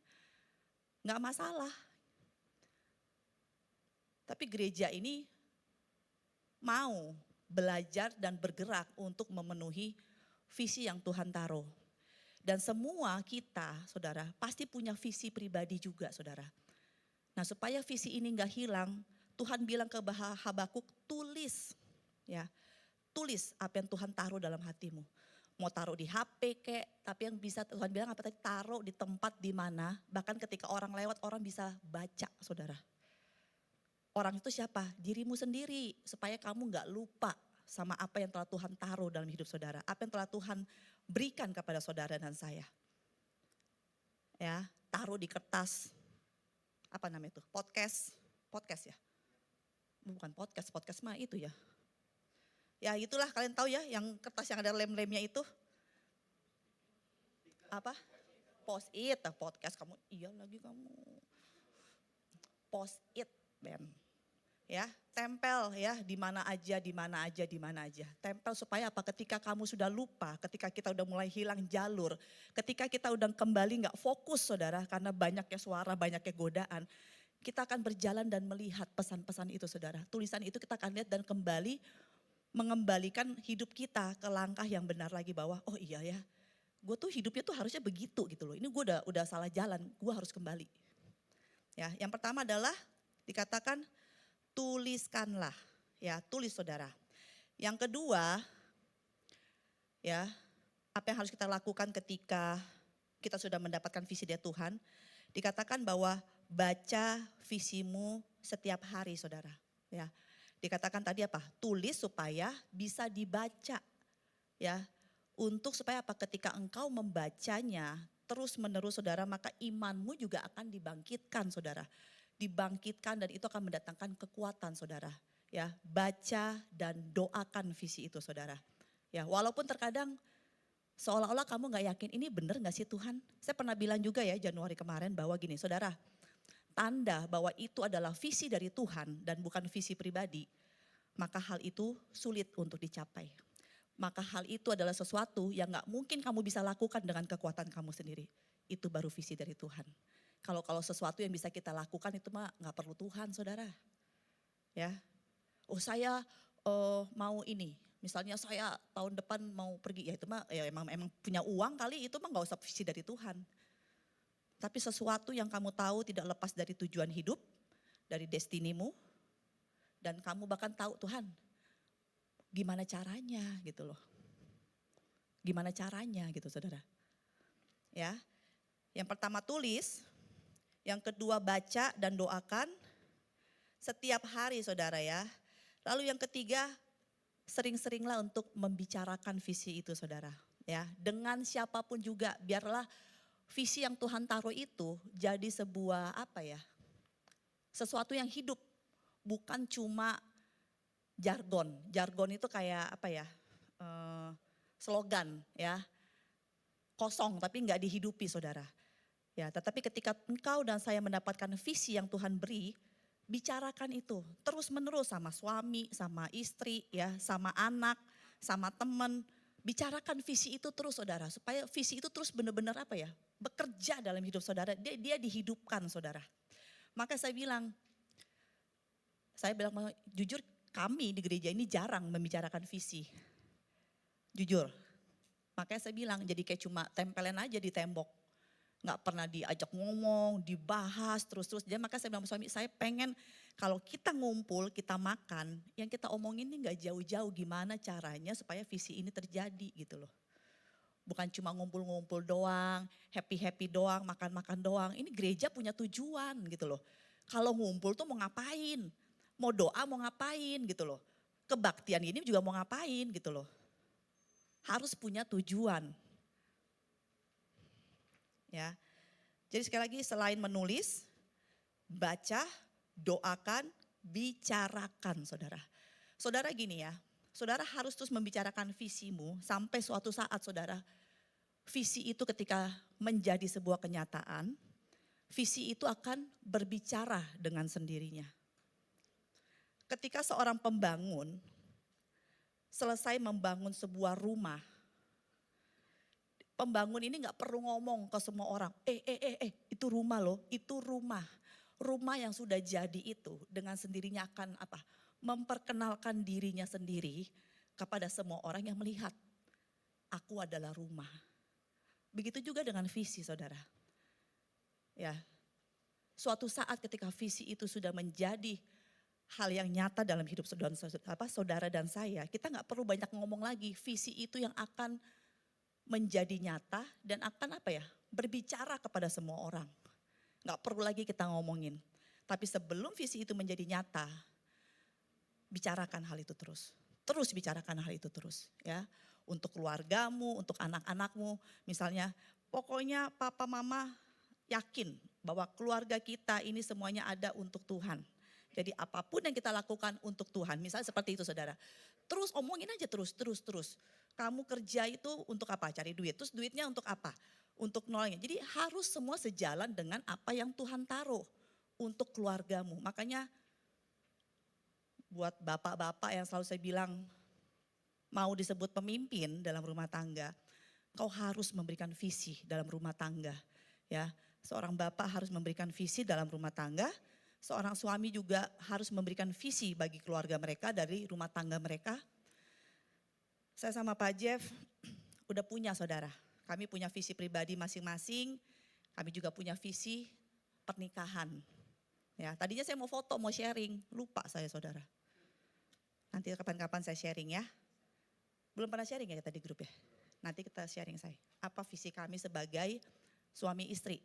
Gak masalah. Tapi gereja ini mau belajar dan bergerak untuk memenuhi visi yang Tuhan taruh. Dan semua kita, saudara, pasti punya visi pribadi juga, saudara. Nah, supaya visi ini nggak hilang, Tuhan bilang ke Habakuk, tulis, ya, tulis apa yang Tuhan taruh dalam hatimu. Mau taruh di HP kek, tapi yang bisa Tuhan bilang apa tadi, taruh di tempat di mana, bahkan ketika orang lewat orang bisa baca, saudara. Orang itu siapa? Dirimu sendiri, supaya kamu nggak lupa sama apa yang telah Tuhan taruh dalam hidup saudara, apa yang telah Tuhan berikan kepada saudara dan saya. Ya, taruh di kertas, apa namanya itu? Podcast ya? Bukan podcast mah itu ya. Ya itulah, kalian tahu ya, yang kertas yang ada lem-lemnya itu. Apa? Post-it, podcast kamu, iya lagi kamu. Post-it, Ben. Ya, tempel ya di mana aja, di mana aja, di mana aja. Tempel supaya apa? Ketika kamu sudah lupa, ketika kita udah mulai hilang jalur, ketika kita udah kembali nggak fokus, saudara, karena banyaknya suara, banyaknya godaan, kita akan berjalan dan melihat pesan-pesan itu, saudara. Tulisan itu kita akan lihat dan kembali mengembalikan hidup kita ke langkah yang benar lagi, bahwa oh iya ya, gue tuh hidupnya tuh harusnya begitu gitu loh. Ini gue udah salah jalan, gue harus kembali. Ya, yang pertama adalah dikatakan tuliskanlah, ya tulis, saudara. Yang kedua, ya apa yang harus kita lakukan ketika kita sudah mendapatkan visi dari Tuhan, dikatakan bahwa baca visimu setiap hari, saudara. Ya, dikatakan tadi apa? Tulis supaya bisa dibaca, ya. Untuk supaya apa? Ketika engkau membacanya terus menerus, saudara, maka imanmu juga akan dibangkitkan, saudara. Dibangkitkan dan itu akan mendatangkan kekuatan, saudara. Ya, baca dan doakan visi itu, saudara. Ya, walaupun terkadang seolah-olah kamu nggak yakin, ini benar nggak sih Tuhan? Saya pernah bilang juga ya Januari kemarin bahwa gini, saudara, tanda bahwa itu adalah visi dari Tuhan dan bukan visi pribadi, maka hal itu sulit untuk dicapai. Maka hal itu adalah sesuatu yang gak mungkin kamu bisa lakukan dengan kekuatan kamu sendiri. Itu baru visi dari Tuhan. Kalau sesuatu yang bisa kita lakukan itu mah gak perlu Tuhan, saudara. Ya, oh saya mau ini, misalnya saya tahun depan mau pergi, ya itu mah ya emang punya uang kali, itu mah gak usah visi dari Tuhan. Tapi sesuatu yang kamu tahu tidak lepas dari tujuan hidup, dari destinimu, dan kamu bahkan tahu Tuhan, gimana caranya gitu loh. Gimana caranya gitu, saudara. Ya, yang pertama tulis, yang kedua baca dan doakan setiap hari, saudara ya. Lalu yang ketiga, sering-seringlah untuk membicarakan visi itu, saudara. Ya, dengan siapapun juga, biarlah visi yang Tuhan taruh itu jadi sebuah apa ya, sesuatu yang hidup, bukan cuma jargon. Jargon itu kayak apa ya, slogan ya, kosong tapi nggak dihidupi, saudara. Ya, tetapi ketika engkau dan saya mendapatkan visi yang Tuhan beri, bicarakan itu terus menerus sama suami, sama istri, ya, sama anak, sama teman. Bicarakan visi itu terus, saudara, supaya visi itu terus benar-benar apa ya, bekerja dalam hidup saudara. Dia dihidupkan, saudara. Maka saya bilang jujur, kami di gereja ini jarang membicarakan visi. Jujur. Makanya saya bilang jadi kayak cuma tempelin aja di tembok. Nggak pernah diajak ngomong, dibahas terus-terus. Jadi maka saya bilang sama suami, saya pengen kalau kita ngumpul, kita makan, yang kita omongin ini nggak jauh-jauh gimana caranya supaya visi ini terjadi gitu loh. Bukan cuma ngumpul-ngumpul doang, happy-happy doang, makan-makan doang. Ini gereja punya tujuan gitu loh. Kalau ngumpul tuh mau ngapain? Mau doa mau ngapain gitu loh. Kebaktian ini juga mau ngapain gitu loh. Harus punya tujuan. Ya. Jadi sekali lagi, selain menulis, baca, doakan, bicarakan, saudara. Saudara gini ya, saudara harus terus membicarakan visimu sampai suatu saat, saudara, visi itu ketika menjadi sebuah kenyataan, visi itu akan berbicara dengan sendirinya. Ketika seorang pembangun selesai membangun sebuah rumah, pembangun ini gak perlu ngomong ke semua orang, itu rumah loh, itu rumah. Rumah yang sudah jadi itu dengan sendirinya akan apa? Memperkenalkan dirinya sendiri kepada semua orang yang melihat. Aku adalah rumah. Begitu juga dengan visi saudara. Ya, suatu saat ketika visi itu sudah menjadi hal yang nyata dalam hidup saudara dan saya, kita nggak perlu banyak ngomong lagi. Visi itu yang akan menjadi nyata dan akan berbicara kepada semua orang. Nggak perlu lagi kita ngomongin. Tapi sebelum visi itu menjadi nyata, bicarakan hal itu terus. Terus bicarakan hal itu terus ya. Untuk keluargamu, untuk anak-anakmu. Misalnya pokoknya papa mama yakin bahwa keluarga kita ini semuanya ada untuk Tuhan. Jadi apapun yang kita lakukan untuk Tuhan. Misalnya seperti itu saudara. Terus omongin aja terus. Kamu kerja itu untuk apa? Cari duit. Terus duitnya untuk apa? Untuk nolnya. Jadi harus semua sejalan dengan apa yang Tuhan taruh untuk keluargamu. Makanya buat bapak-bapak yang selalu saya bilang mau disebut pemimpin dalam rumah tangga, kau harus memberikan visi dalam rumah tangga. Ya, seorang bapak harus memberikan visi dalam rumah tangga, seorang suami juga harus memberikan visi bagi keluarga mereka dari rumah tangga mereka. Saya sama Pak Jeff udah punya saudara, kami punya visi pribadi masing-masing, kami juga punya visi pernikahan. Ya, tadinya saya mau foto, mau sharing, lupa saya saudara. Nanti kapan-kapan saya sharing ya. Belum pernah sharing ya kita di grup ya. Nanti kita sharing saya. Apa visi kami sebagai suami istri.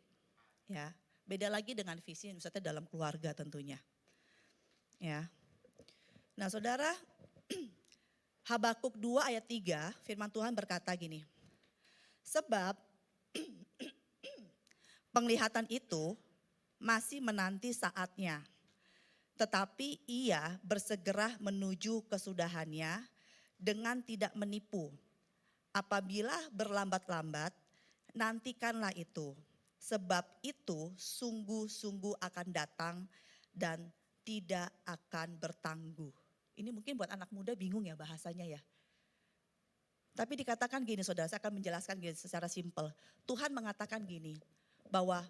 Ya, beda lagi dengan visi misalnya dalam keluarga tentunya. Ya. Nah saudara, Habakuk 2 ayat 3 firman Tuhan berkata gini. Sebab penglihatan itu masih menanti saatnya. Tetapi ia bersegera menuju kesudahannya dengan tidak menipu. Apabila berlambat-lambat, nantikanlah itu. Sebab itu sungguh-sungguh akan datang dan tidak akan bertangguh. Ini mungkin buat anak muda bingung ya bahasanya ya. Tapi dikatakan gini saudara, saya akan menjelaskan gini secara simpel. Tuhan mengatakan gini, bahwa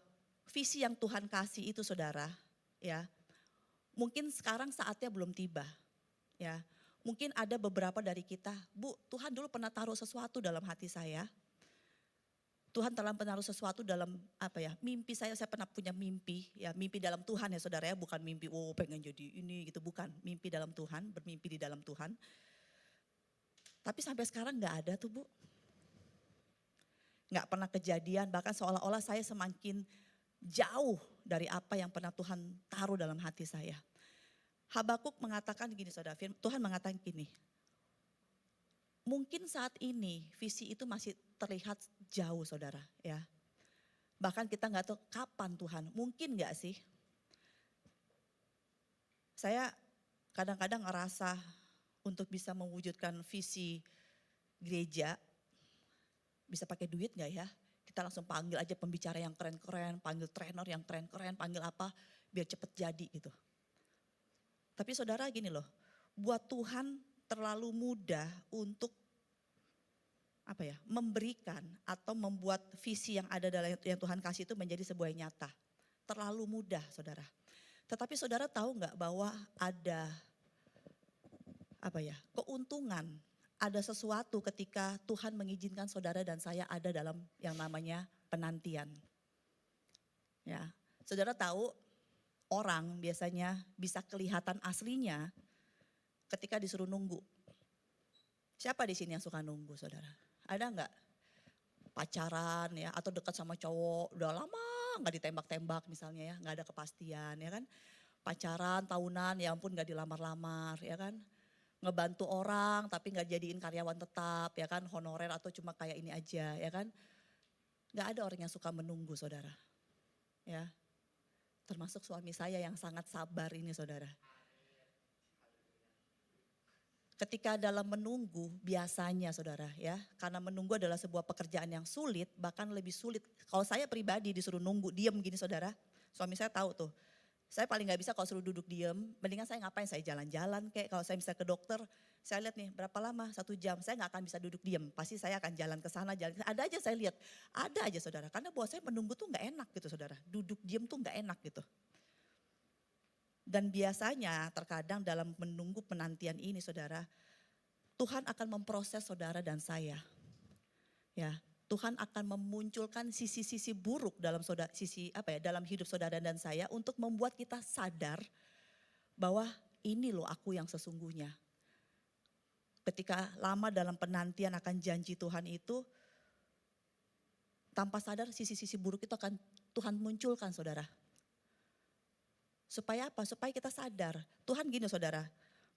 visi yang Tuhan kasih itu saudara, ya, mungkin sekarang saatnya belum tiba. Ya, mungkin ada beberapa dari kita, Bu, Tuhan dulu pernah taruh sesuatu dalam hati saya. Tuhan telah menaruh sesuatu dalam mimpi saya pernah punya mimpi, ya mimpi dalam Tuhan ya saudara ya, bukan mimpi pengen jadi ini gitu, bukan. Mimpi dalam Tuhan, bermimpi di dalam Tuhan. Tapi sampai sekarang gak ada tuh Bu. Gak pernah kejadian, bahkan seolah-olah saya semakin jauh dari apa yang pernah Tuhan taruh dalam hati saya. Habakuk mengatakan gini saudara, Tuhan mengatakan gini. Mungkin saat ini visi itu masih terlihat jauh saudara ya. Bahkan kita gak tahu kapan Tuhan, mungkin gak sih? Saya kadang-kadang ngerasa untuk bisa mewujudkan visi gereja, bisa pakai duit gak ya? Kita langsung panggil aja pembicara yang keren-keren, panggil trainer yang keren-keren, panggil apa biar cepet jadi gitu. Tapi saudara gini loh, buat Tuhan terlalu mudah untuk memberikan atau membuat visi yang ada dalam yang Tuhan kasih itu menjadi sebuah yang nyata. Terlalu mudah saudara. Tetapi saudara tahu nggak bahwa ada keuntungan, ada sesuatu ketika Tuhan mengizinkan saudara dan saya ada dalam yang namanya penantian. Ya, saudara tahu orang biasanya bisa kelihatan aslinya ketika disuruh nunggu. Siapa di sini yang suka nunggu saudara? Ada enggak pacaran ya atau dekat sama cowok udah lama enggak ditembak-tembak misalnya ya, enggak ada kepastian ya kan. Pacaran tahunan ya ampun enggak dilamar-lamar ya kan. Ngebantu orang tapi enggak jadiin karyawan tetap ya kan, honorer atau cuma kayak ini aja ya kan. Enggak ada orang yang suka menunggu saudara. Ya. Termasuk suami saya yang sangat sabar ini saudara. Ketika dalam menunggu biasanya saudara ya, karena menunggu adalah sebuah pekerjaan yang sulit, bahkan lebih sulit. Kalau saya pribadi disuruh nunggu diem gini saudara, suami saya tahu tuh. Saya paling gak bisa kalau suruh duduk diem, mendingan saya ngapain, saya jalan-jalan kayak kalau saya bisa ke dokter, saya lihat nih berapa lama, 1 jam, saya gak akan bisa duduk diem. Pasti saya akan jalan ke sana, ada aja saya lihat, ada aja saudara. Karena buat saya menunggu tuh gak enak gitu saudara, duduk diem tuh gak enak gitu. Dan biasanya terkadang dalam menunggu penantian ini saudara, Tuhan akan memproses saudara dan saya. Ya, Tuhan akan memunculkan sisi-sisi buruk dalam dalam hidup saudara dan saya untuk membuat kita sadar bahwa ini loh aku yang sesungguhnya. Ketika lama dalam penantian akan janji Tuhan itu, tanpa sadar sisi-sisi buruk itu akan Tuhan munculkan saudara. Supaya apa? Supaya kita sadar. Tuhan gini saudara,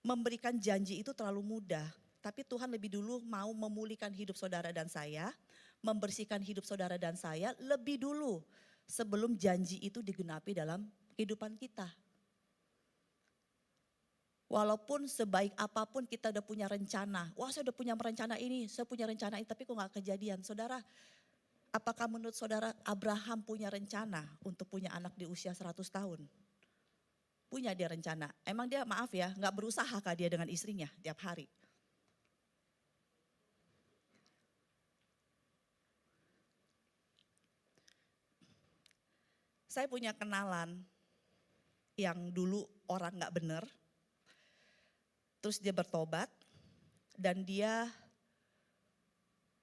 memberikan janji itu terlalu mudah. Tapi Tuhan lebih dulu mau memulihkan hidup saudara dan saya, membersihkan hidup saudara dan saya lebih dulu sebelum janji itu digenapi dalam kehidupan kita. Walaupun sebaik apapun kita udah punya rencana, wah saya udah punya rencana ini, saya punya rencana ini, tapi kok gak kejadian. Saudara, apakah menurut saudara Abraham punya rencana untuk punya anak di usia 100 tahun? Punya dia rencana. Emang dia maaf ya, gak berusaha kah dia dengan istrinya tiap hari? Saya punya kenalan yang dulu orang gak bener, terus dia bertobat dan dia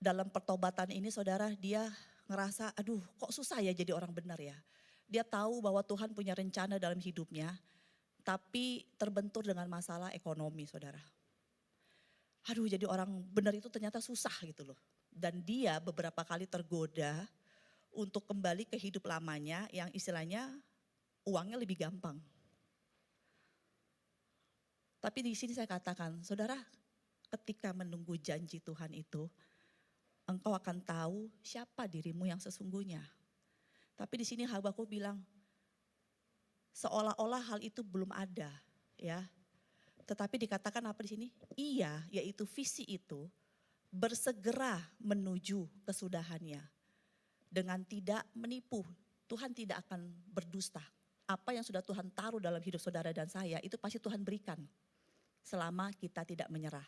dalam pertobatan ini saudara dia ngerasa aduh kok susah ya jadi orang benar ya. Dia tahu bahwa Tuhan punya rencana dalam hidupnya tapi terbentur dengan masalah ekonomi saudara. Aduh jadi orang benar itu ternyata susah gitu loh. Dan dia beberapa kali tergoda untuk kembali ke hidup lamanya yang istilahnya uangnya lebih gampang. Tapi di sini saya katakan, saudara, ketika menunggu janji Tuhan itu, engkau akan tahu siapa dirimu yang sesungguhnya. Tapi di sini Habakuk bilang, seolah-olah hal itu belum ada, ya. Tetapi dikatakan apa di sini? Ia, yaitu visi itu, bersegera menuju kesudahannya. Dengan tidak menipu, Tuhan tidak akan berdusta. Apa yang sudah Tuhan taruh dalam hidup saudara dan saya, itu pasti Tuhan berikan. Selama kita tidak menyerah.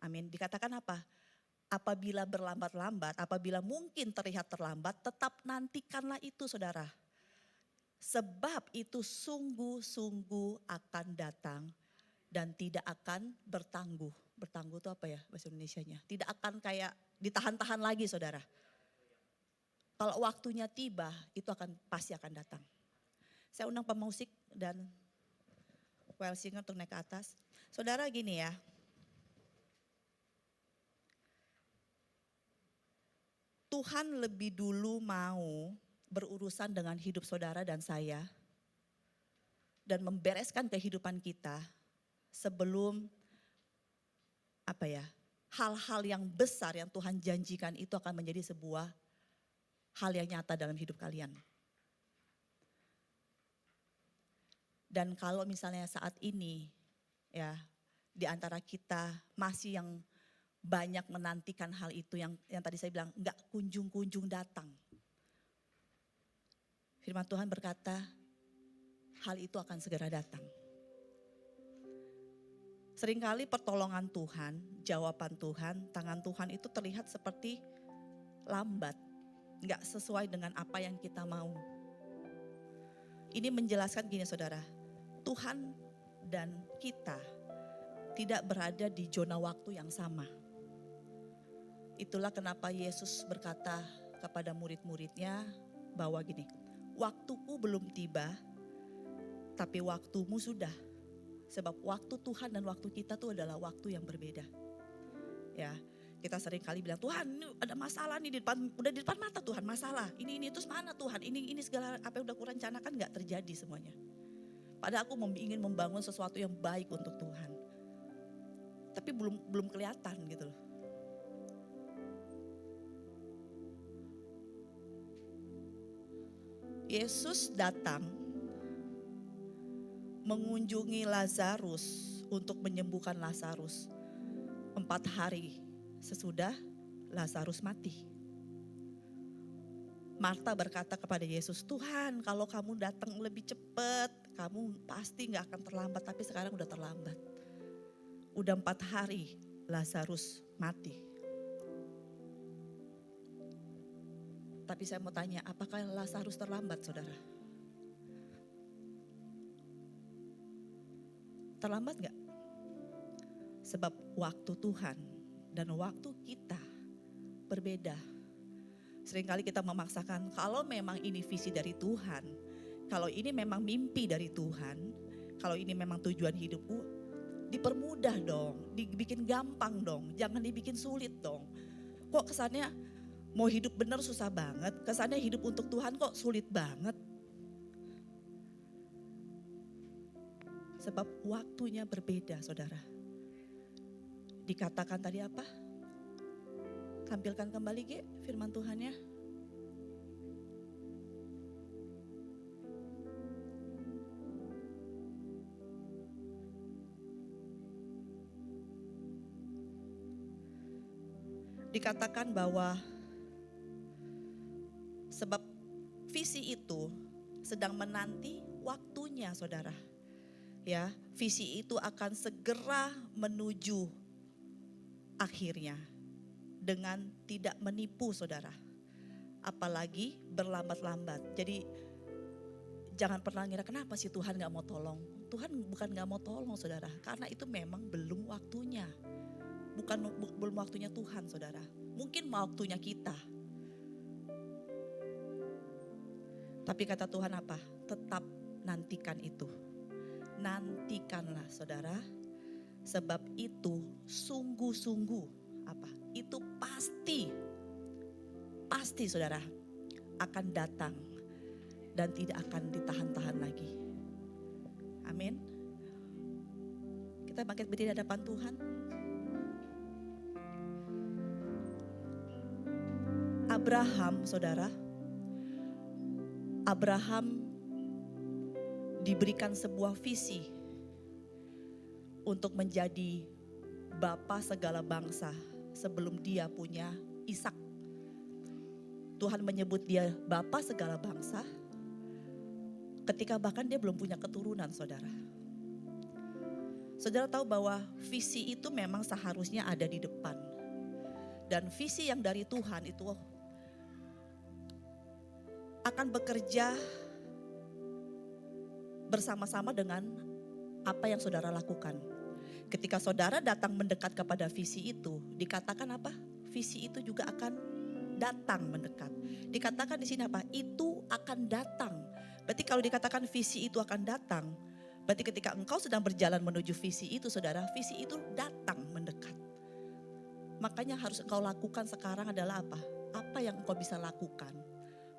Amin. Dikatakan apa? Apabila berlambat-lambat, apabila mungkin terlihat terlambat, tetap nantikanlah itu saudara. Sebab itu sungguh-sungguh akan datang dan tidak akan bertangguh. Bertangguh itu apa ya bahasa Indonesianya? Tidak akan kayak ditahan-tahan lagi saudara. Kalau waktunya tiba, itu pasti akan datang. Saya undang pemusik dan well singer untuk naik ke atas. Saudara gini ya. Tuhan lebih dulu mau berurusan dengan hidup saudara dan saya dan membereskan kehidupan kita sebelum hal-hal yang besar yang Tuhan janjikan itu akan menjadi sebuah hal yang nyata dalam hidup kalian. Dan kalau misalnya saat ini ya di antara kita masih yang banyak menantikan hal itu yang tadi saya bilang enggak kunjung-kunjung datang. Firman Tuhan berkata hal itu akan segera datang. Seringkali pertolongan Tuhan, jawaban Tuhan, tangan Tuhan itu terlihat seperti lambat. Enggak sesuai dengan apa yang kita mau. Ini menjelaskan gini saudara, Tuhan dan kita tidak berada di zona waktu yang sama. Itulah kenapa Yesus berkata kepada murid-muridnya bahwa gini, waktuku belum tiba tapi waktumu sudah. Sebab waktu Tuhan dan waktu kita tuh adalah waktu yang berbeda. Ya, kita sering kali bilang Tuhan ini ada masalah nih udah di depan mata Tuhan masalah. Ini terus mana Tuhan? Ini segala apa yang udah kurencanakan gak terjadi semuanya. Padahal aku ingin membangun sesuatu yang baik untuk Tuhan. Tapi belum kelihatan gitu loh. Yesus datang mengunjungi Lazarus untuk menyembuhkan Lazarus. 4 hari sesudah Lazarus mati. Marta berkata kepada Yesus, Tuhan kalau kamu datang lebih cepat, kamu pasti gak akan terlambat. Tapi sekarang udah terlambat. Udah 4 hari Lazarus mati. Tapi saya mau tanya, apakah Lazarus terlambat saudara? Terlambat gak? Sebab waktu Tuhan dan waktu kita berbeda. Seringkali kita memaksakan, kalau memang ini visi dari Tuhan, kalau ini memang mimpi dari Tuhan, kalau ini memang tujuan hidupku, dipermudah dong, dibikin gampang dong, jangan dibikin sulit dong. Kok kesannya mau hidup benar susah banget, kesannya hidup untuk Tuhan kok sulit banget. Sebab waktunya berbeda, saudara. Dikatakan tadi apa? Tampilkan kembali Ge, firman Tuhannya. Dikatakan bahwa sebab visi itu sedang menanti waktunya, saudara. Ya, visi itu akan segera menuju akhirnya dengan tidak menipu, saudara. Apalagi berlambat-lambat. Jadi jangan pernah ngira kenapa sih Tuhan gak mau tolong. Tuhan bukan gak mau tolong, saudara. Karena itu memang belum waktunya. Belum waktunya Tuhan, saudara. Mungkin waktunya kita. Tapi kata Tuhan apa? Tetap nantikan itu. Nantikanlah, saudara. Sebab itu sungguh-sungguh apa? Itu pasti saudara akan datang dan tidak akan ditahan-tahan lagi. Amin. Kita bangkit berdiri di hadapan Tuhan. Abraham, saudara. Abraham diberikan sebuah visi untuk menjadi bapa segala bangsa sebelum dia punya Ishak. Tuhan menyebut dia bapa segala bangsa ketika bahkan dia belum punya keturunan, saudara. Saudara tahu bahwa visi itu memang seharusnya ada di depan. Dan visi yang dari Tuhan itu akan bekerja bersama-sama dengan apa yang saudara lakukan. Ketika saudara datang mendekat kepada visi itu, dikatakan apa? Visi itu juga akan datang mendekat. Dikatakan di sini apa? Itu akan datang. Berarti kalau dikatakan visi itu akan datang, berarti ketika engkau sedang berjalan menuju visi itu, saudara, visi itu datang mendekat. Makanya harus engkau lakukan sekarang adalah apa? Apa yang engkau bisa lakukan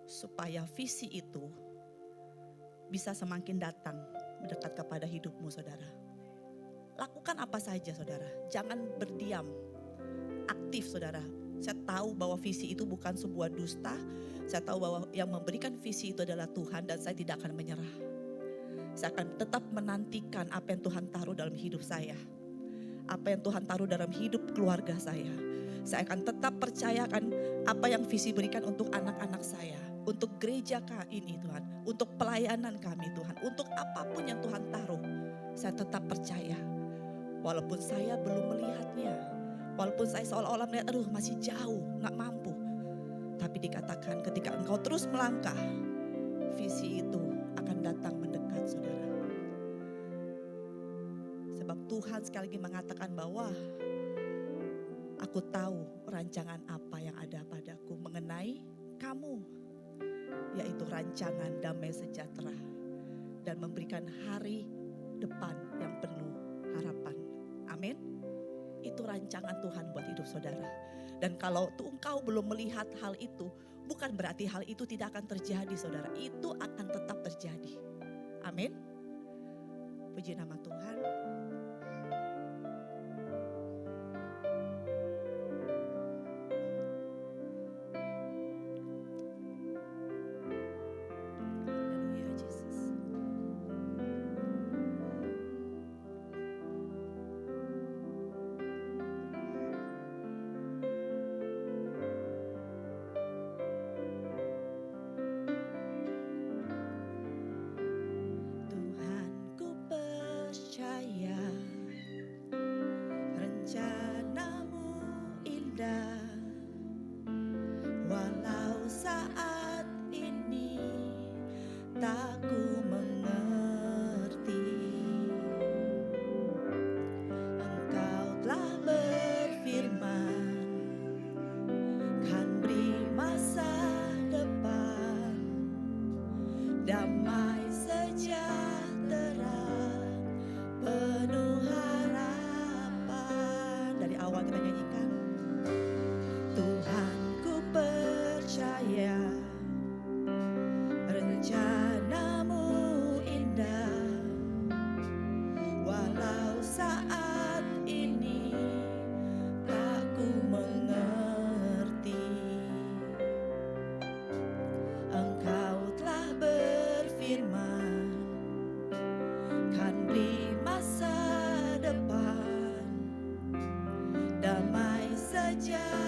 supaya visi itu bisa semakin datang mendekat kepada hidupmu, saudara. Lakukan apa saja, saudara. Jangan berdiam. Aktif, saudara. Saya tahu bahwa visi itu bukan sebuah dusta. Saya tahu bahwa yang memberikan visi itu adalah Tuhan dan saya tidak akan menyerah. Saya akan tetap menantikan apa yang Tuhan taruh dalam hidup saya. Apa yang Tuhan taruh dalam hidup keluarga saya. Saya akan tetap percayakan apa yang visi berikan untuk anak-anak saya. Untuk gereja ini Tuhan. Untuk pelayanan kami Tuhan. Untuk apapun yang Tuhan taruh. Saya tetap percaya. Walaupun saya belum melihatnya. Walaupun saya seolah-olah melihat aduh masih jauh, gak mampu. Tapi dikatakan ketika engkau terus melangkah, visi itu akan datang mendekat, saudara. Sebab Tuhan sekali lagi mengatakan bahwa aku tahu rancangan apa yang ada padaku mengenai kamu. Yaitu rancangan damai sejahtera. Dan memberikan hari depan yang penuh harapan. Amin. Itu rancangan Tuhan buat hidup saudara. Dan kalau engkau belum melihat hal itu, bukan berarti hal itu tidak akan terjadi, saudara. Itu akan tetap terjadi. Amin. Puji nama Tuhan. saja.